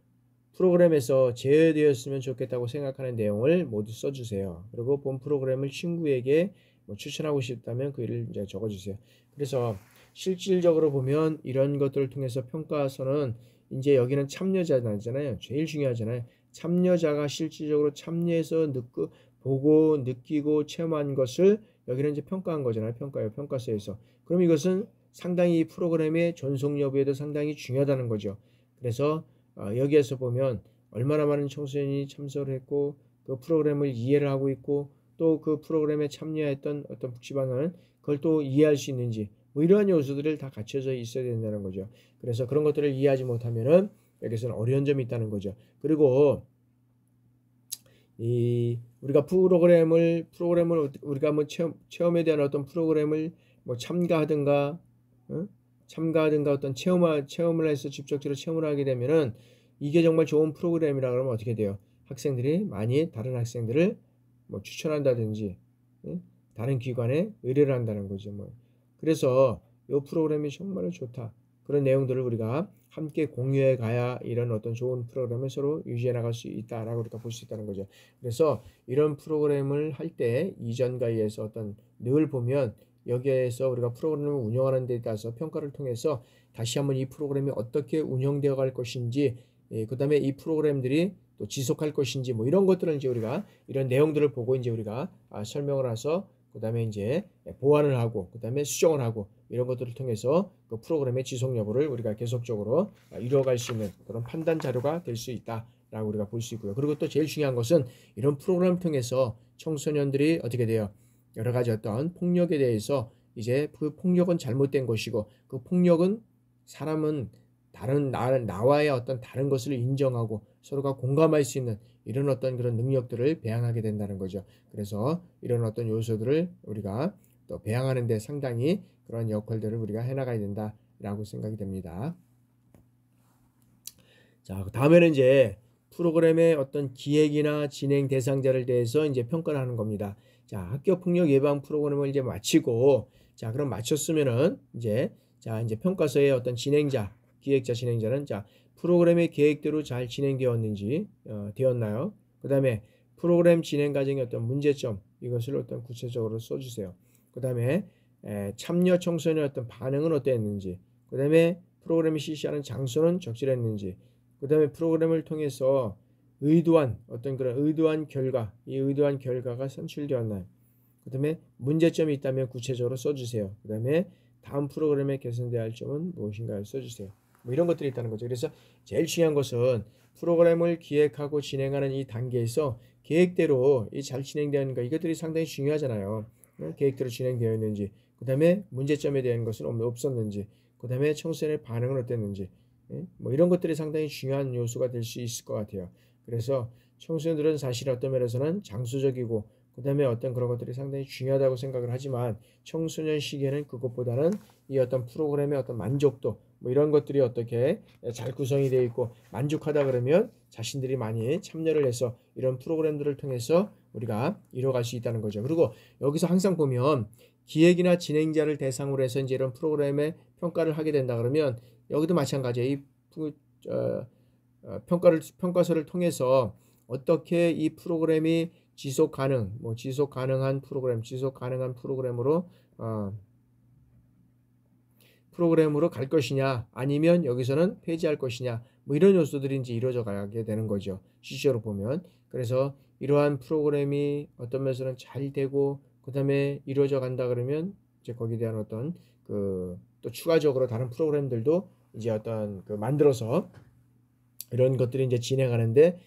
프로그램에서 제외되었으면 좋겠다고 생각하는 내용을 모두 써주세요. 그리고 본 프로그램을 친구에게 뭐 추천하고 싶다면 그 일을 이제 적어주세요. 그래서 실질적으로 보면 이런 것들을 통해서 평가서는 이제 여기는 참여자잖아요. 제일 중요하잖아요. 참여자가 실질적으로 참여해서 보고 느끼고 체험한 것을 여기는 이제 평가한 거잖아요. 평가서에서. 그럼 이것은 상당히 이 프로그램의 전속 여부에도 상당히 중요하다는 거죠. 그래서 여기에서 보면 얼마나 많은 청소년이 참석을 했고 그 프로그램을 이해를 하고 있고 또 그 프로그램에 참여했던 어떤 복지반은 그걸 또 이해할 수 있는지 뭐 이러한 요소들을 다 갖춰져 있어야 된다는 거죠. 그래서 그런 것들을 이해하지 못하면은 여기서는 어려운 점이 있다는 거죠. 그리고 이 우리가 프로그램을 우리가 뭐 체험에 대한 어떤 프로그램을 뭐 참가하든가 어떤 체험을 해서 직접적으로 체험을 하게 되면은 이게 정말 좋은 프로그램이라 그러면 어떻게 돼요? 학생들이 많이 다른 학생들을 뭐 추천한다든지 다른 기관에 의뢰를 한다는 거죠. 뭐 그래서 이 프로그램이 정말 좋다. 그런 내용들을 우리가 함께 공유해 가야 이런 어떤 좋은 프로그램을 서로 유지해 나갈 수 있다라고 우리가 볼 수 있다는 거죠. 그래서 이런 프로그램을 할 때 이전과 이어서 어떤 늘 보면 여기에서 우리가 프로그램을 운영하는 데 따라서 평가를 통해서 다시 한번 이 프로그램이 어떻게 운영되어 갈 것인지 그 다음에 이 프로그램들이 또 지속할 것인지 뭐 이런 것들을 이제 우리가 이런 내용들을 보고 이제 우리가 설명을 해서 그 다음에 이제 보완을 하고 그 다음에 수정을 하고 이런 것들을 통해서 그 프로그램의 지속 여부를 우리가 계속적으로 이루어갈 수 있는 그런 판단 자료가 될 수 있다라고 우리가 볼 수 있고요. 그리고 또 제일 중요한 것은 이런 프로그램을 통해서 청소년들이 어떻게 돼요? 여러 가지 어떤 폭력에 대해서 이제 그 폭력은 잘못된 것이고 그 폭력은 사람은 나와의 어떤 다른 것을 인정하고 서로가 공감할 수 있는 이런 어떤 그런 능력들을 배양하게 된다는 거죠. 그래서 이런 어떤 요소들을 우리가 또 배양하는 데 상당히 그런 역할들을 우리가 해나가야 된다라고 생각이 됩니다. 자, 다음에는 이제 프로그램의 어떤 기획이나 진행 대상자를 대해서 이제 평가를 하는 겁니다. 자, 학교 폭력 예방 프로그램을 이제 마치고 자, 그럼 마쳤으면은 이제 평가서의 어떤 진행자, 기획자, 진행자는 자, 프로그램의 계획대로 잘 진행되었는지 되었나요? 그다음에 프로그램 진행 과정의 어떤 문제점 이것을 어떤 구체적으로 써주세요. 그다음에 참여 청소년의 어떤 반응은 어땠는지, 그다음에 프로그램이 실시하는 장소는 적절했는지, 그 다음에 프로그램을 통해서 의도한 어떤 그런 의도한 결과, 이 의도한 결과가 산출되었나요? 그 다음에 문제점이 있다면 구체적으로 써주세요. 그 다음에 다음 프로그램에 개선되어야 할 점은 무엇인가요? 써주세요. 뭐 이런 것들이 있다는 거죠. 그래서 제일 중요한 것은 프로그램을 기획하고 진행하는 이 단계에서 계획대로 잘 진행되는가 이것들이 상당히 중요하잖아요. 계획대로 진행되어 있는지, 그 다음에 문제점에 대한 것은 없었는지, 그 다음에 청소년의 반응은 어땠는지, 뭐 이런 것들이 상당히 중요한 요소가 될 수 있을 것 같아요. 그래서 청소년들은 사실 어떤 면에서는 장소적이고 그 다음에 어떤 그런 것들이 상당히 중요하다고 생각을 하지만 청소년 시기에는 그것보다는 이 어떤 프로그램의 어떤 만족도 뭐 이런 것들이 어떻게 잘 구성이 되어 있고 만족하다 그러면 자신들이 많이 참여를 해서 이런 프로그램들을 통해서 우리가 이뤄갈 수 있다는 거죠. 그리고 여기서 항상 보면 기획이나 진행자를 대상으로 해서 이제 이런 프로그램의 평가를 하게 된다 그러면 여기도 마찬가지예요. 이 평가서를 통해서 어떻게 이 프로그램이 지속 가능한 프로그램으로 갈 것이냐, 아니면 여기서는 폐지할 것이냐, 뭐 이런 요소들이 이제 이루어져 가게 되는 거죠. 실제로 보면. 그래서 이러한 프로그램이 어떤 면에서는 잘 되고, 그 다음에 이루어져 간다 그러면 이제 거기에 대한 어떤 또 추가적으로 다른 프로그램들도 이제 어떤 만들어서 이런 것들이 이제 진행하는데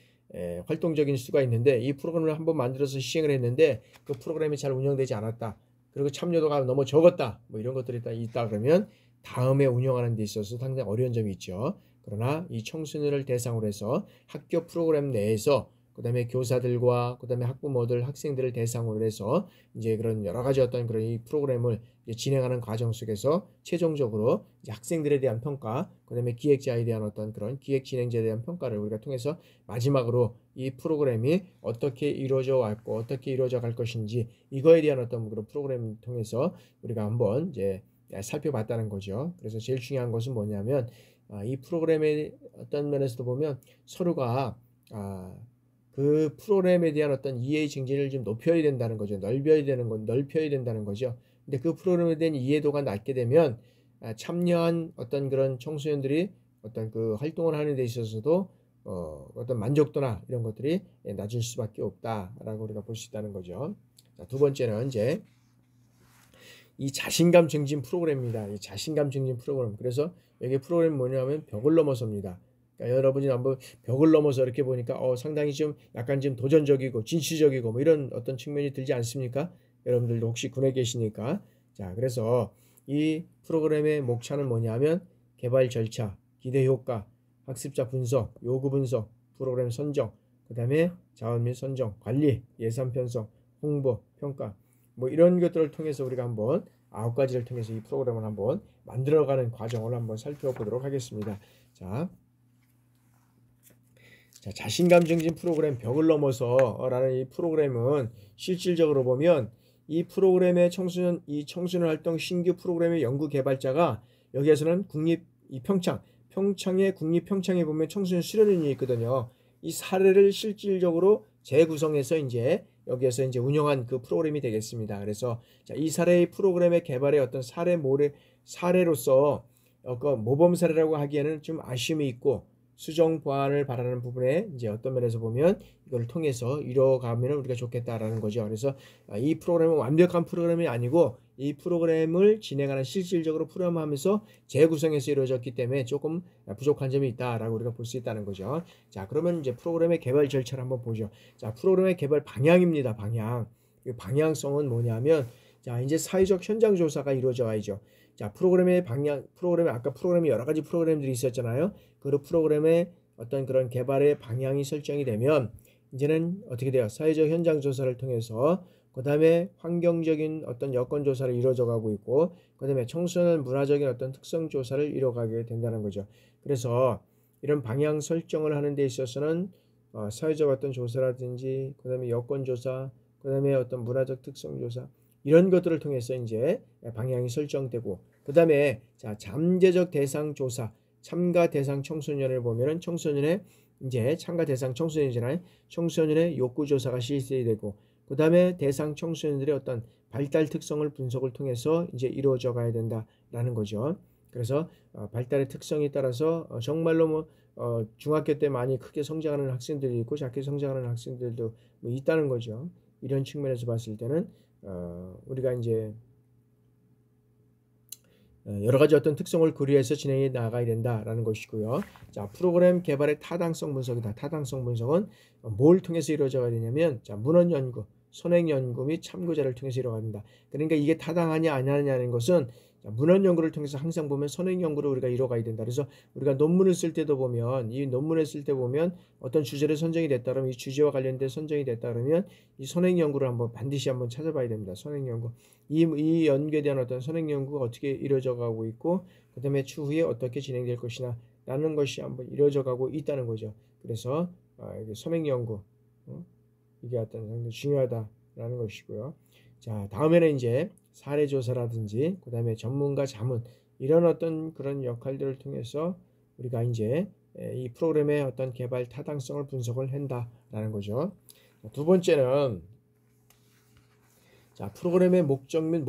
활동적인 수가 있는데 이 프로그램을 한번 만들어서 시행을 했는데 그 프로그램이 잘 운영되지 않았다. 그리고 참여도가 너무 적었다. 뭐 이런 것들이 있다 그러면 다음에 운영하는 데 있어서 상당히 어려운 점이 있죠. 그러나 이 청소년을 대상으로 해서 학교 프로그램 내에서 그다음에 교사들과 그다음에 학부모들, 학생들을 대상으로 해서 이제 그런 여러 가지 어떤 그런 이 프로그램을 진행하는 과정 속에서 최종적으로 이제 학생들에 대한 평가, 그다음에 기획자에 대한 어떤 그런 기획 진행자에 대한 평가를 우리가 통해서 마지막으로 이 프로그램이 어떻게 이루어져 왔고 어떻게 이루어져 갈 것인지 이거에 대한 어떤 그런 프로그램을 통해서 우리가 한번 이제 살펴봤다는 거죠. 그래서 제일 중요한 것은 뭐냐면 이 프로그램의 어떤 면에서도 보면 서로가 그 프로그램에 대한 어떤 이해 증진을 좀 높여야 된다는 거죠. 넓혀야 된다는 거죠. 근데 그 프로그램에 대한 이해도가 낮게 되면 참여한 어떤 그런 청소년들이 어떤 그 활동을 하는 데 있어서도 어떤 만족도나 이런 것들이 낮을 수밖에 없다라고 우리가 볼 수 있다는 거죠. 자, 두 번째는 이제 이 자신감 증진 프로그램입니다. 이 자신감 증진 프로그램. 그래서 여기 프로그램이 뭐냐면 벽을 넘어섭니다. 그러니까 여러분이 한번 벽을 넘어서 이렇게 보니까 상당히 좀 약간 좀 도전적이고 진취적이고 뭐 이런 어떤 측면이 들지 않습니까? 여러분들도 혹시 군에 계시니까 자, 그래서 이 프로그램의 목차는 뭐냐면 개발 절차, 기대 효과, 학습자 분석, 요구 분석, 프로그램 선정, 그 다음에 자원 및 선정, 관리, 예산 편성, 홍보, 평가 뭐 이런 것들을 통해서 우리가 한번 9가지를 통해서 이 프로그램을 한번 만들어가는 과정을 한번 살펴보도록 하겠습니다. 자, 자신감 증진 프로그램 벽을 넘어서 라는 이 프로그램은 실질적으로 보면 이 프로그램의 청소년 활동 신규 프로그램의 연구 개발자가 여기에서는 평창의 국립 평창에 보면 청소년 수련원이 있거든요. 이 사례를 실질적으로 재구성해서 이제 여기에서 이제 운영한 그 프로그램이 되겠습니다. 그래서 이 사례의 프로그램의 개발의 어떤 사례로서 그 모범 사례라고 하기에는 좀 아쉬움이 있고 수정 보완을 바라는 부분에 이제 어떤 면에서 보면 이걸 통해서 이뤄가면 우리가 좋겠다라는 거죠. 그래서 이 프로그램은 완벽한 프로그램이 아니고 이 프로그램을 진행하는 실질적으로 프로그램하면서 재구성해서 이루어졌기 때문에 조금 부족한 점이 있다라고 우리가 볼 수 있다는 거죠. 자, 그러면 이제 프로그램의 개발 절차를 한번 보죠. 자, 프로그램의 개발 방향입니다. 방향. 이 방향성은 뭐냐면 자, 이제 사회적 현장 조사가 이루어져 가야죠. 자, 프로그램의 방향, 아까 프로그램이 여러 가지 프로그램들이 있었잖아요. 그 프로그램의 어떤 그런 개발의 방향이 설정이 되면 이제는 어떻게 돼요? 사회적 현장 조사를 통해서 그 다음에 환경적인 어떤 여건 조사를 이루어져 가고 있고 그 다음에 청소년 문화적인 어떤 특성 조사를 이뤄가게 된다는 거죠. 그래서 이런 방향 설정을 하는 데 있어서는 사회적 어떤 조사라든지 그 다음에 여건 조사 그 다음에 어떤 문화적 특성 조사 이런 것들을 통해서 이제 방향이 설정되고 그 다음에 자, 잠재적 대상 조사 참가 대상 청소년을 보면은 청소년의 이제 참가 대상 청소년이잖아요. 청소년의 욕구 조사가 실시되게 되고 그 다음에 대상 청소년들의 어떤 발달 특성을 분석을 통해서 이제 이루어져 가야 된다라는 거죠. 그래서 발달의 특성에 따라서 정말로 뭐 중학교 때 많이 크게 성장하는 학생들이 있고 작게 성장하는 학생들도 뭐 있다는 거죠. 이런 측면에서 봤을 때는 우리가 이제 여러 가지 어떤 특성을 고려해서 진행해 나가야 된다라는 것이고요. 자, 프로그램 개발의 타당성 분석이다. 타당성 분석은 뭘 통해서 이루어져야 되냐면 자, 문헌 연구, 선행 연구 및 참고자를 통해서 이루어간다. 그러니까 이게 타당하냐 아니냐는 것은 문헌 연구를 통해서 항상 보면 선행 연구를 우리가 이뤄가야 된다. 그래서 우리가 논문을 쓸 때도 보면 이 논문을 쓸 때 보면 어떤 주제를 선정이 됐다 그러면 이 주제와 관련된 선정이 됐다 그러면 이 선행 연구를 한번 반드시 한번 찾아봐야 됩니다. 선행 연구. 이 연구에 대한 어떤 선행 연구가 어떻게 이루어져 가고 있고 그 다음에 추후에 어떻게 진행될 것이나 라는 것이 한번 이루어져 가고 있다는 거죠. 그래서 선행 연구 이게 어떤 상당히 중요하다라는 것이고요. 자, 다음에는 이제 사례 조사라든지 그 다음에 전문가 자문 이런 어떤 그런 역할들을 통해서 우리가 이제 이 프로그램의 어떤 개발 타당성을 분석을 한다라는 거죠. 두 번째는 자, 프로그램의 목적 및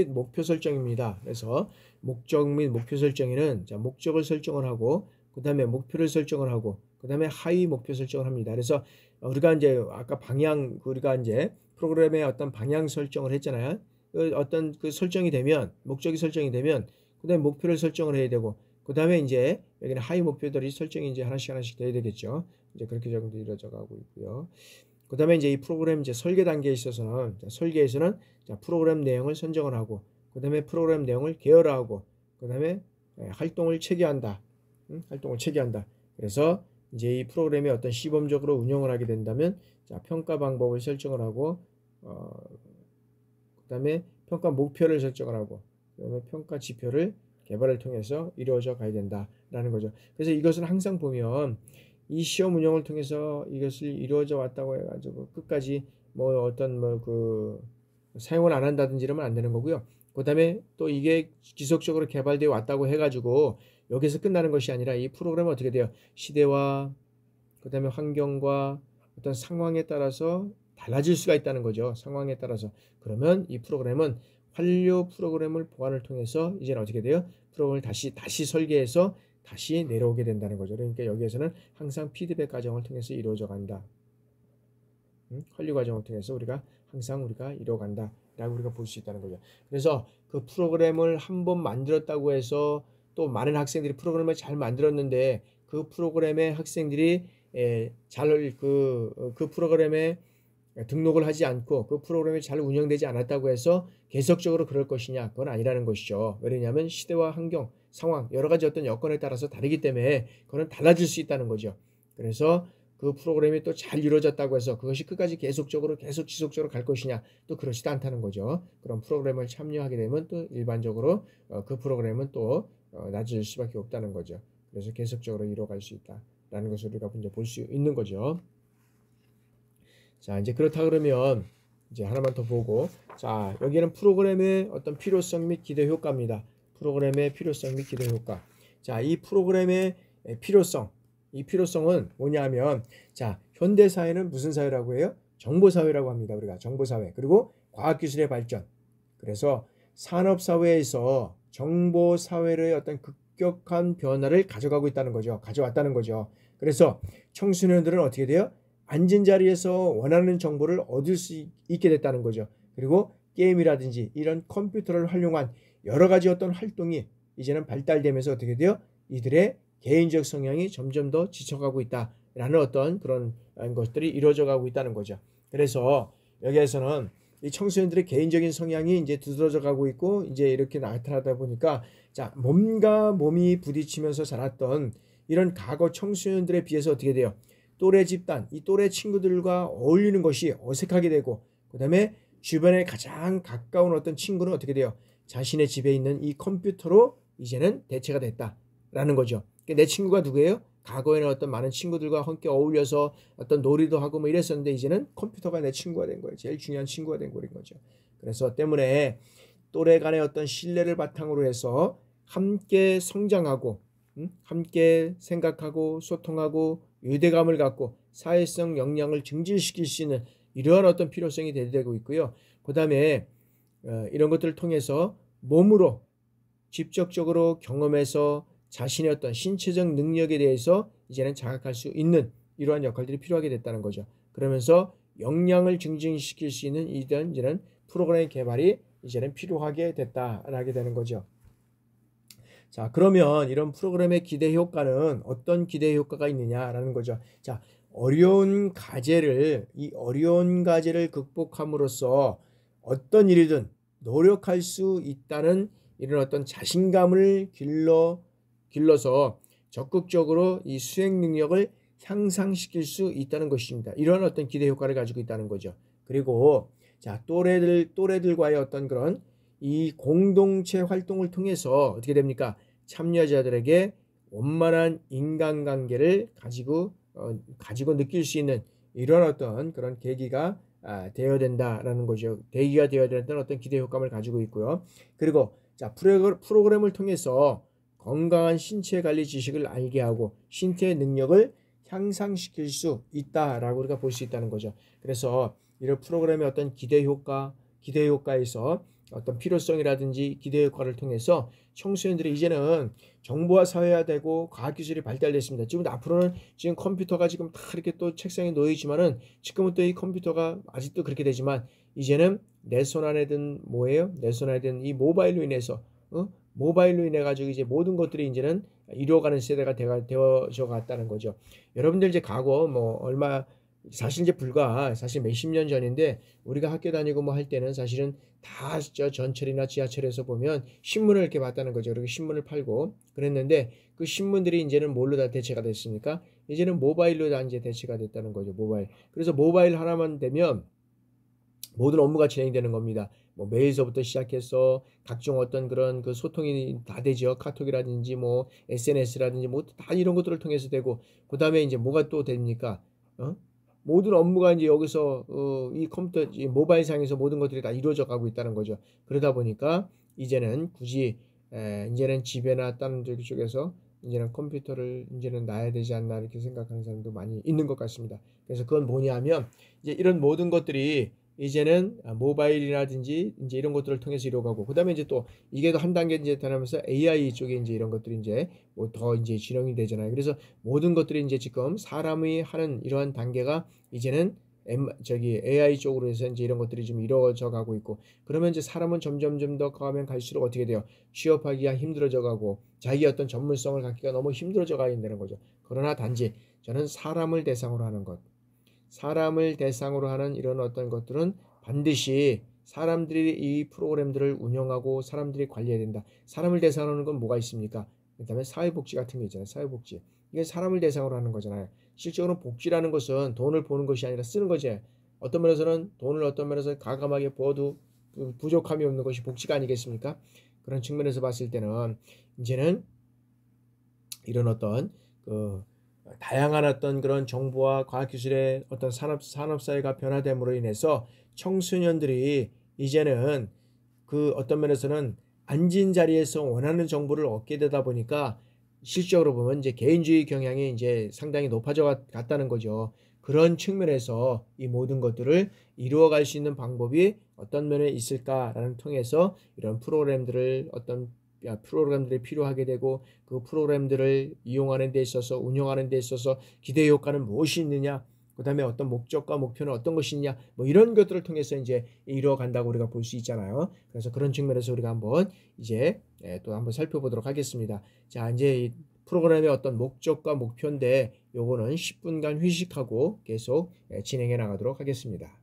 목표 설정입니다. 그래서 목적 및 목표 설정에는 자, 목적을 설정을 하고 그 다음에 목표를 설정을 하고 그 다음에 하위 목표 설정을 합니다. 그래서 우리가 이제 아까 우리가 이제 프로그램의 어떤 방향 설정을 했잖아요. 어떤 그 설정이 되면 목적이 설정이 되면 그 다음에 목표를 설정을 해야 되고 그 다음에 이제 여기는 하위 목표들이 설정이 이제 하나씩 돼야 되겠죠. 이제 그렇게 정도 이루어져 가고 있고요. 그 다음에 이제 이 프로그램 이제 설계 단계에 있어서는 설계에서는 프로그램 내용을 선정을 하고 그 다음에 프로그램 내용을 계열화하고 그 다음에 활동을 체계한다. 활동을 체계한다. 그래서 이제 이 프로그램이 어떤 시범적으로 운영을 하게 된다면 평가 방법을 설정을 하고 그 다음에 평가 목표를 설정을 하고 그 다음에 평가 지표를 개발을 통해서 이루어져 가야 된다라는 거죠. 그래서 이것은 항상 보면 이 시험 운영을 통해서 이것을 이루어져 왔다고 해가지고 끝까지 뭐 어떤 사용을 안 한다든지 이러면 안 되는 거고요. 그 다음에 또 이게 지속적으로 개발되어 왔다고 해가지고 여기서 끝나는 것이 아니라 이 프로그램은 어떻게 돼요? 시대와 그 다음에 환경과 어떤 상황에 따라서 달라질 수가 있다는 거죠. 상황에 따라서. 그러면 이 프로그램은 완료 프로그램을 보완을 통해서 이제는 어떻게 돼요? 프로그램을 다시 설계해서 다시 내려오게 된다는 거죠. 그러니까 여기에서는 항상 피드백 과정을 통해서 이루어져 간다. 완료 과정을 통해서 항상 우리가 이뤄간다 라고 우리가 볼 수 있다는 거죠. 그래서 그 프로그램을 한번 만들었다고 해서 또 많은 학생들이 프로그램을 잘 만들었는데 그 프로그램의 학생들이 그 프로그램의 등록을 하지 않고 그 프로그램이 잘 운영되지 않았다고 해서 계속적으로 그럴 것이냐? 그건 아니라는 것이죠. 왜냐하면 시대와 환경, 상황, 여러 가지 어떤 여건에 따라서 다르기 때문에 그건 달라질 수 있다는 거죠. 그래서 그 프로그램이 또 잘 이루어졌다고 해서 그것이 끝까지 계속적으로 계속 지속적으로 갈 것이냐? 또 그렇지도 않다는 거죠. 그런 프로그램을 참여하게 되면 또 일반적으로 그 프로그램은 또 낮아질 수밖에 없다는 거죠. 그래서 계속적으로 이루어갈 수 있다라는 것을 우리가 먼저 볼 수 있는 거죠. 자, 이제 그렇다 그러면 이제 하나만 더 보고, 자, 여기는 프로그램의 어떤 필요성 및 기대 효과입니다. 프로그램의 필요성 및 기대 효과. 자, 이 프로그램의 필요성, 이 필요성은 뭐냐면, 자, 현대 사회는 무슨 사회라고 해요? 정보 사회라고 합니다. 우리가 정보 사회. 그리고 과학 기술의 발전. 그래서 산업 사회에서 정보 사회의 어떤 급격한 변화를 가져가고 있다는 거죠. 가져왔다는 거죠. 그래서 청소년들은 어떻게 돼요? 앉은 자리에서 원하는 정보를 얻을 수 있게 됐다는 거죠. 그리고 게임이라든지 이런 컴퓨터를 활용한 여러 가지 어떤 활동이 이제는 발달되면서 어떻게 돼요? 이들의 개인적 성향이 점점 더 지쳐가고 있다라는 어떤 그런 것들이 이루어져 가고 있다는 거죠. 그래서 여기에서는 이 청소년들의 개인적인 성향이 이제 두드러져 가고 있고 이제 이렇게 나타나다 보니까 자, 몸과 몸이 부딪히면서 자랐던 이런 과거 청소년들에 비해서 어떻게 돼요? 또래 집단, 이 또래 친구들과 어울리는 것이 어색하게 되고 그 다음에 주변에 가장 가까운 어떤 친구는 어떻게 돼요? 자신의 집에 있는 이 컴퓨터로 이제는 대체가 됐다라는 거죠. 내 친구가 누구예요? 과거에는 어떤 많은 친구들과 함께 어울려서 어떤 놀이도 하고 뭐 이랬었는데 이제는 컴퓨터가 내 친구가 된 거예요. 제일 중요한 친구가 된 거죠. 그래서 때문에 또래 간의 어떤 신뢰를 바탕으로 해서 함께 성장하고 함께 생각하고 소통하고 유대감을 갖고 사회성 역량을 증진시킬 수 있는 이러한 어떤 필요성이 대두되고 있고요. 그 다음에 이런 것들을 통해서 몸으로 직접적으로 경험해서 자신의 어떤 신체적 능력에 대해서 이제는 자각할 수 있는 이러한 역할들이 필요하게 됐다는 거죠. 그러면서 역량을 증진시킬 수 있는 이제는 프로그램 개발이 이제는 필요하게 됐다라게 되는 거죠. 자, 그러면 이런 프로그램의 기대 효과는 어떤 기대 효과가 있느냐라는 거죠. 자, 어려운 과제를 극복함으로써 어떤 일이든 노력할 수 있다는 이런 어떤 자신감을 길러서 적극적으로 이 수행 능력을 향상시킬 수 있다는 것입니다. 이런 어떤 기대 효과를 가지고 있다는 거죠. 그리고 자, 또래들과의 어떤 그런 이 공동체 활동을 통해서 어떻게 됩니까? 참여자들에게 원만한 인간관계를 가지고 느낄 수 있는 이런 어떤 그런 계기가 되어야 된다라는 거죠. 계기가 되어야 된다는 어떤 기대 효과를 가지고 있고요. 그리고 자, 프로그램을 통해서 건강한 신체 관리 지식을 알게 하고 신체 능력을 향상시킬 수 있다라고 우리가 볼 수 있다는 거죠. 그래서 이런 프로그램의 어떤 기대 효과에서 어떤 필요성이라든지 기대 효과를 통해서 청소년들이 이제는 정보화 사회화되고 과학기술이 발달됐습니다. 지금 앞으로는 지금 컴퓨터가 지금 다 이렇게 또 책상에 놓이지만은 지금은 또 이 컴퓨터가 아직도 그렇게 되지만 이제는 내 손 안에 든 뭐예요? 내 손 안에 든 이 모바일로 인해서 모바일로 인해 가지고 이제 모든 것들이 이제는 이루어가는 세대가 되어져 갔다는 거죠. 여러분들 이제 과거 사실 이제 사실 몇십 년 전인데 우리가 학교 다니고 뭐 할 때는 사실은 다 전철이나 지하철에서 보면 신문을 이렇게 봤다는 거죠. 그리고 신문을 팔고 그랬는데 그 신문들이 이제는 뭘로 다 대체가 됐습니까? 이제는 모바일로 다 이제 대체가 됐다는 거죠. 모바일. 그래서 모바일 하나만 되면 모든 업무가 진행되는 겁니다. 뭐 메일서부터 시작해서 각종 어떤 그런 그 소통이 다 되죠. 카톡이라든지 뭐 SNS라든지 뭐 다 이런 것들을 통해서 되고 그다음에 이제 뭐가 또 됩니까? 모든 업무가 이제 여기서 이 컴퓨터 이 모바일 상에서 모든 것들이 다 이루어져 가고 있다는 거죠. 그러다 보니까 이제는 굳이 이제는 집에나 다른 쪽에서 이제는 컴퓨터를 이제는 놔야 되지 않나 이렇게 생각하는 사람도 많이 있는 것 같습니다. 그래서 그건 뭐냐면 이제 이런 모든 것들이 이제는 모바일이라든지 이제 이런 것들을 통해서 이루어가고 그다음에 이제 또 이게 한 단계 이제 더하면서 AI 쪽에 이제 이런 것들이 이제 뭐 더 이제 진행이 되잖아요. 그래서 모든 것들이 이제 지금 사람이 하는 이러한 단계가 이제는 AI 쪽으로 해서 이제 이런 것들이 좀 이루어져 가고 있고 그러면 이제 사람은 점점 더 가면 갈수록 어떻게 돼요? 취업하기가 힘들어져 가고 자기 어떤 전문성을 갖기가 너무 힘들어져 가야 된다는 거죠. 그러나 단지 저는 사람을 대상으로 하는 것 사람을 대상으로 하는 이런 어떤 것들은 반드시 사람들이 이 프로그램들을 운영하고 사람들이 관리해야 된다. 사람을 대상으로 하는 건 뭐가 있습니까? 그다음에 사회복지 같은 게 있잖아요. 사회복지. 이게 사람을 대상으로 하는 거잖아요. 실제로는 복지라는 것은 돈을 버는 것이 아니라 쓰는 거지. 어떤 면에서는 돈을 어떤 면에서 가감하게 버도 부족함이 없는 것이 복지가 아니겠습니까? 그런 측면에서 봤을 때는 이제는 이런 어떤 그 다양한 어떤 그런 정보와 과학기술의 어떤 산업사회가 변화됨으로 인해서 청소년들이 이제는 그 어떤 면에서는 앉은 자리에서 원하는 정보를 얻게 되다 보니까 실적으로 보면 이제 개인주의 경향이 이제 상당히 높아져 갔다는 거죠. 그런 측면에서 이 모든 것들을 이루어갈 수 있는 방법이 어떤 면에 있을까라는 통해서 이런 프로그램들이 필요하게 되고 그 프로그램들을 이용하는 데 있어서 운영하는 데 있어서 기대 효과는 무엇이 있느냐, 그 다음에 어떤 목적과 목표는 어떤 것이 있냐, 뭐 이런 것들을 통해서 이제 이루어간다고 우리가 볼 수 있잖아요. 그래서 그런 측면에서 우리가 한번 이제 또 한번 살펴보도록 하겠습니다. 자, 이제 이 프로그램의 어떤 목적과 목표인데 요거는 10분간 휴식하고 계속 진행해 나가도록 하겠습니다.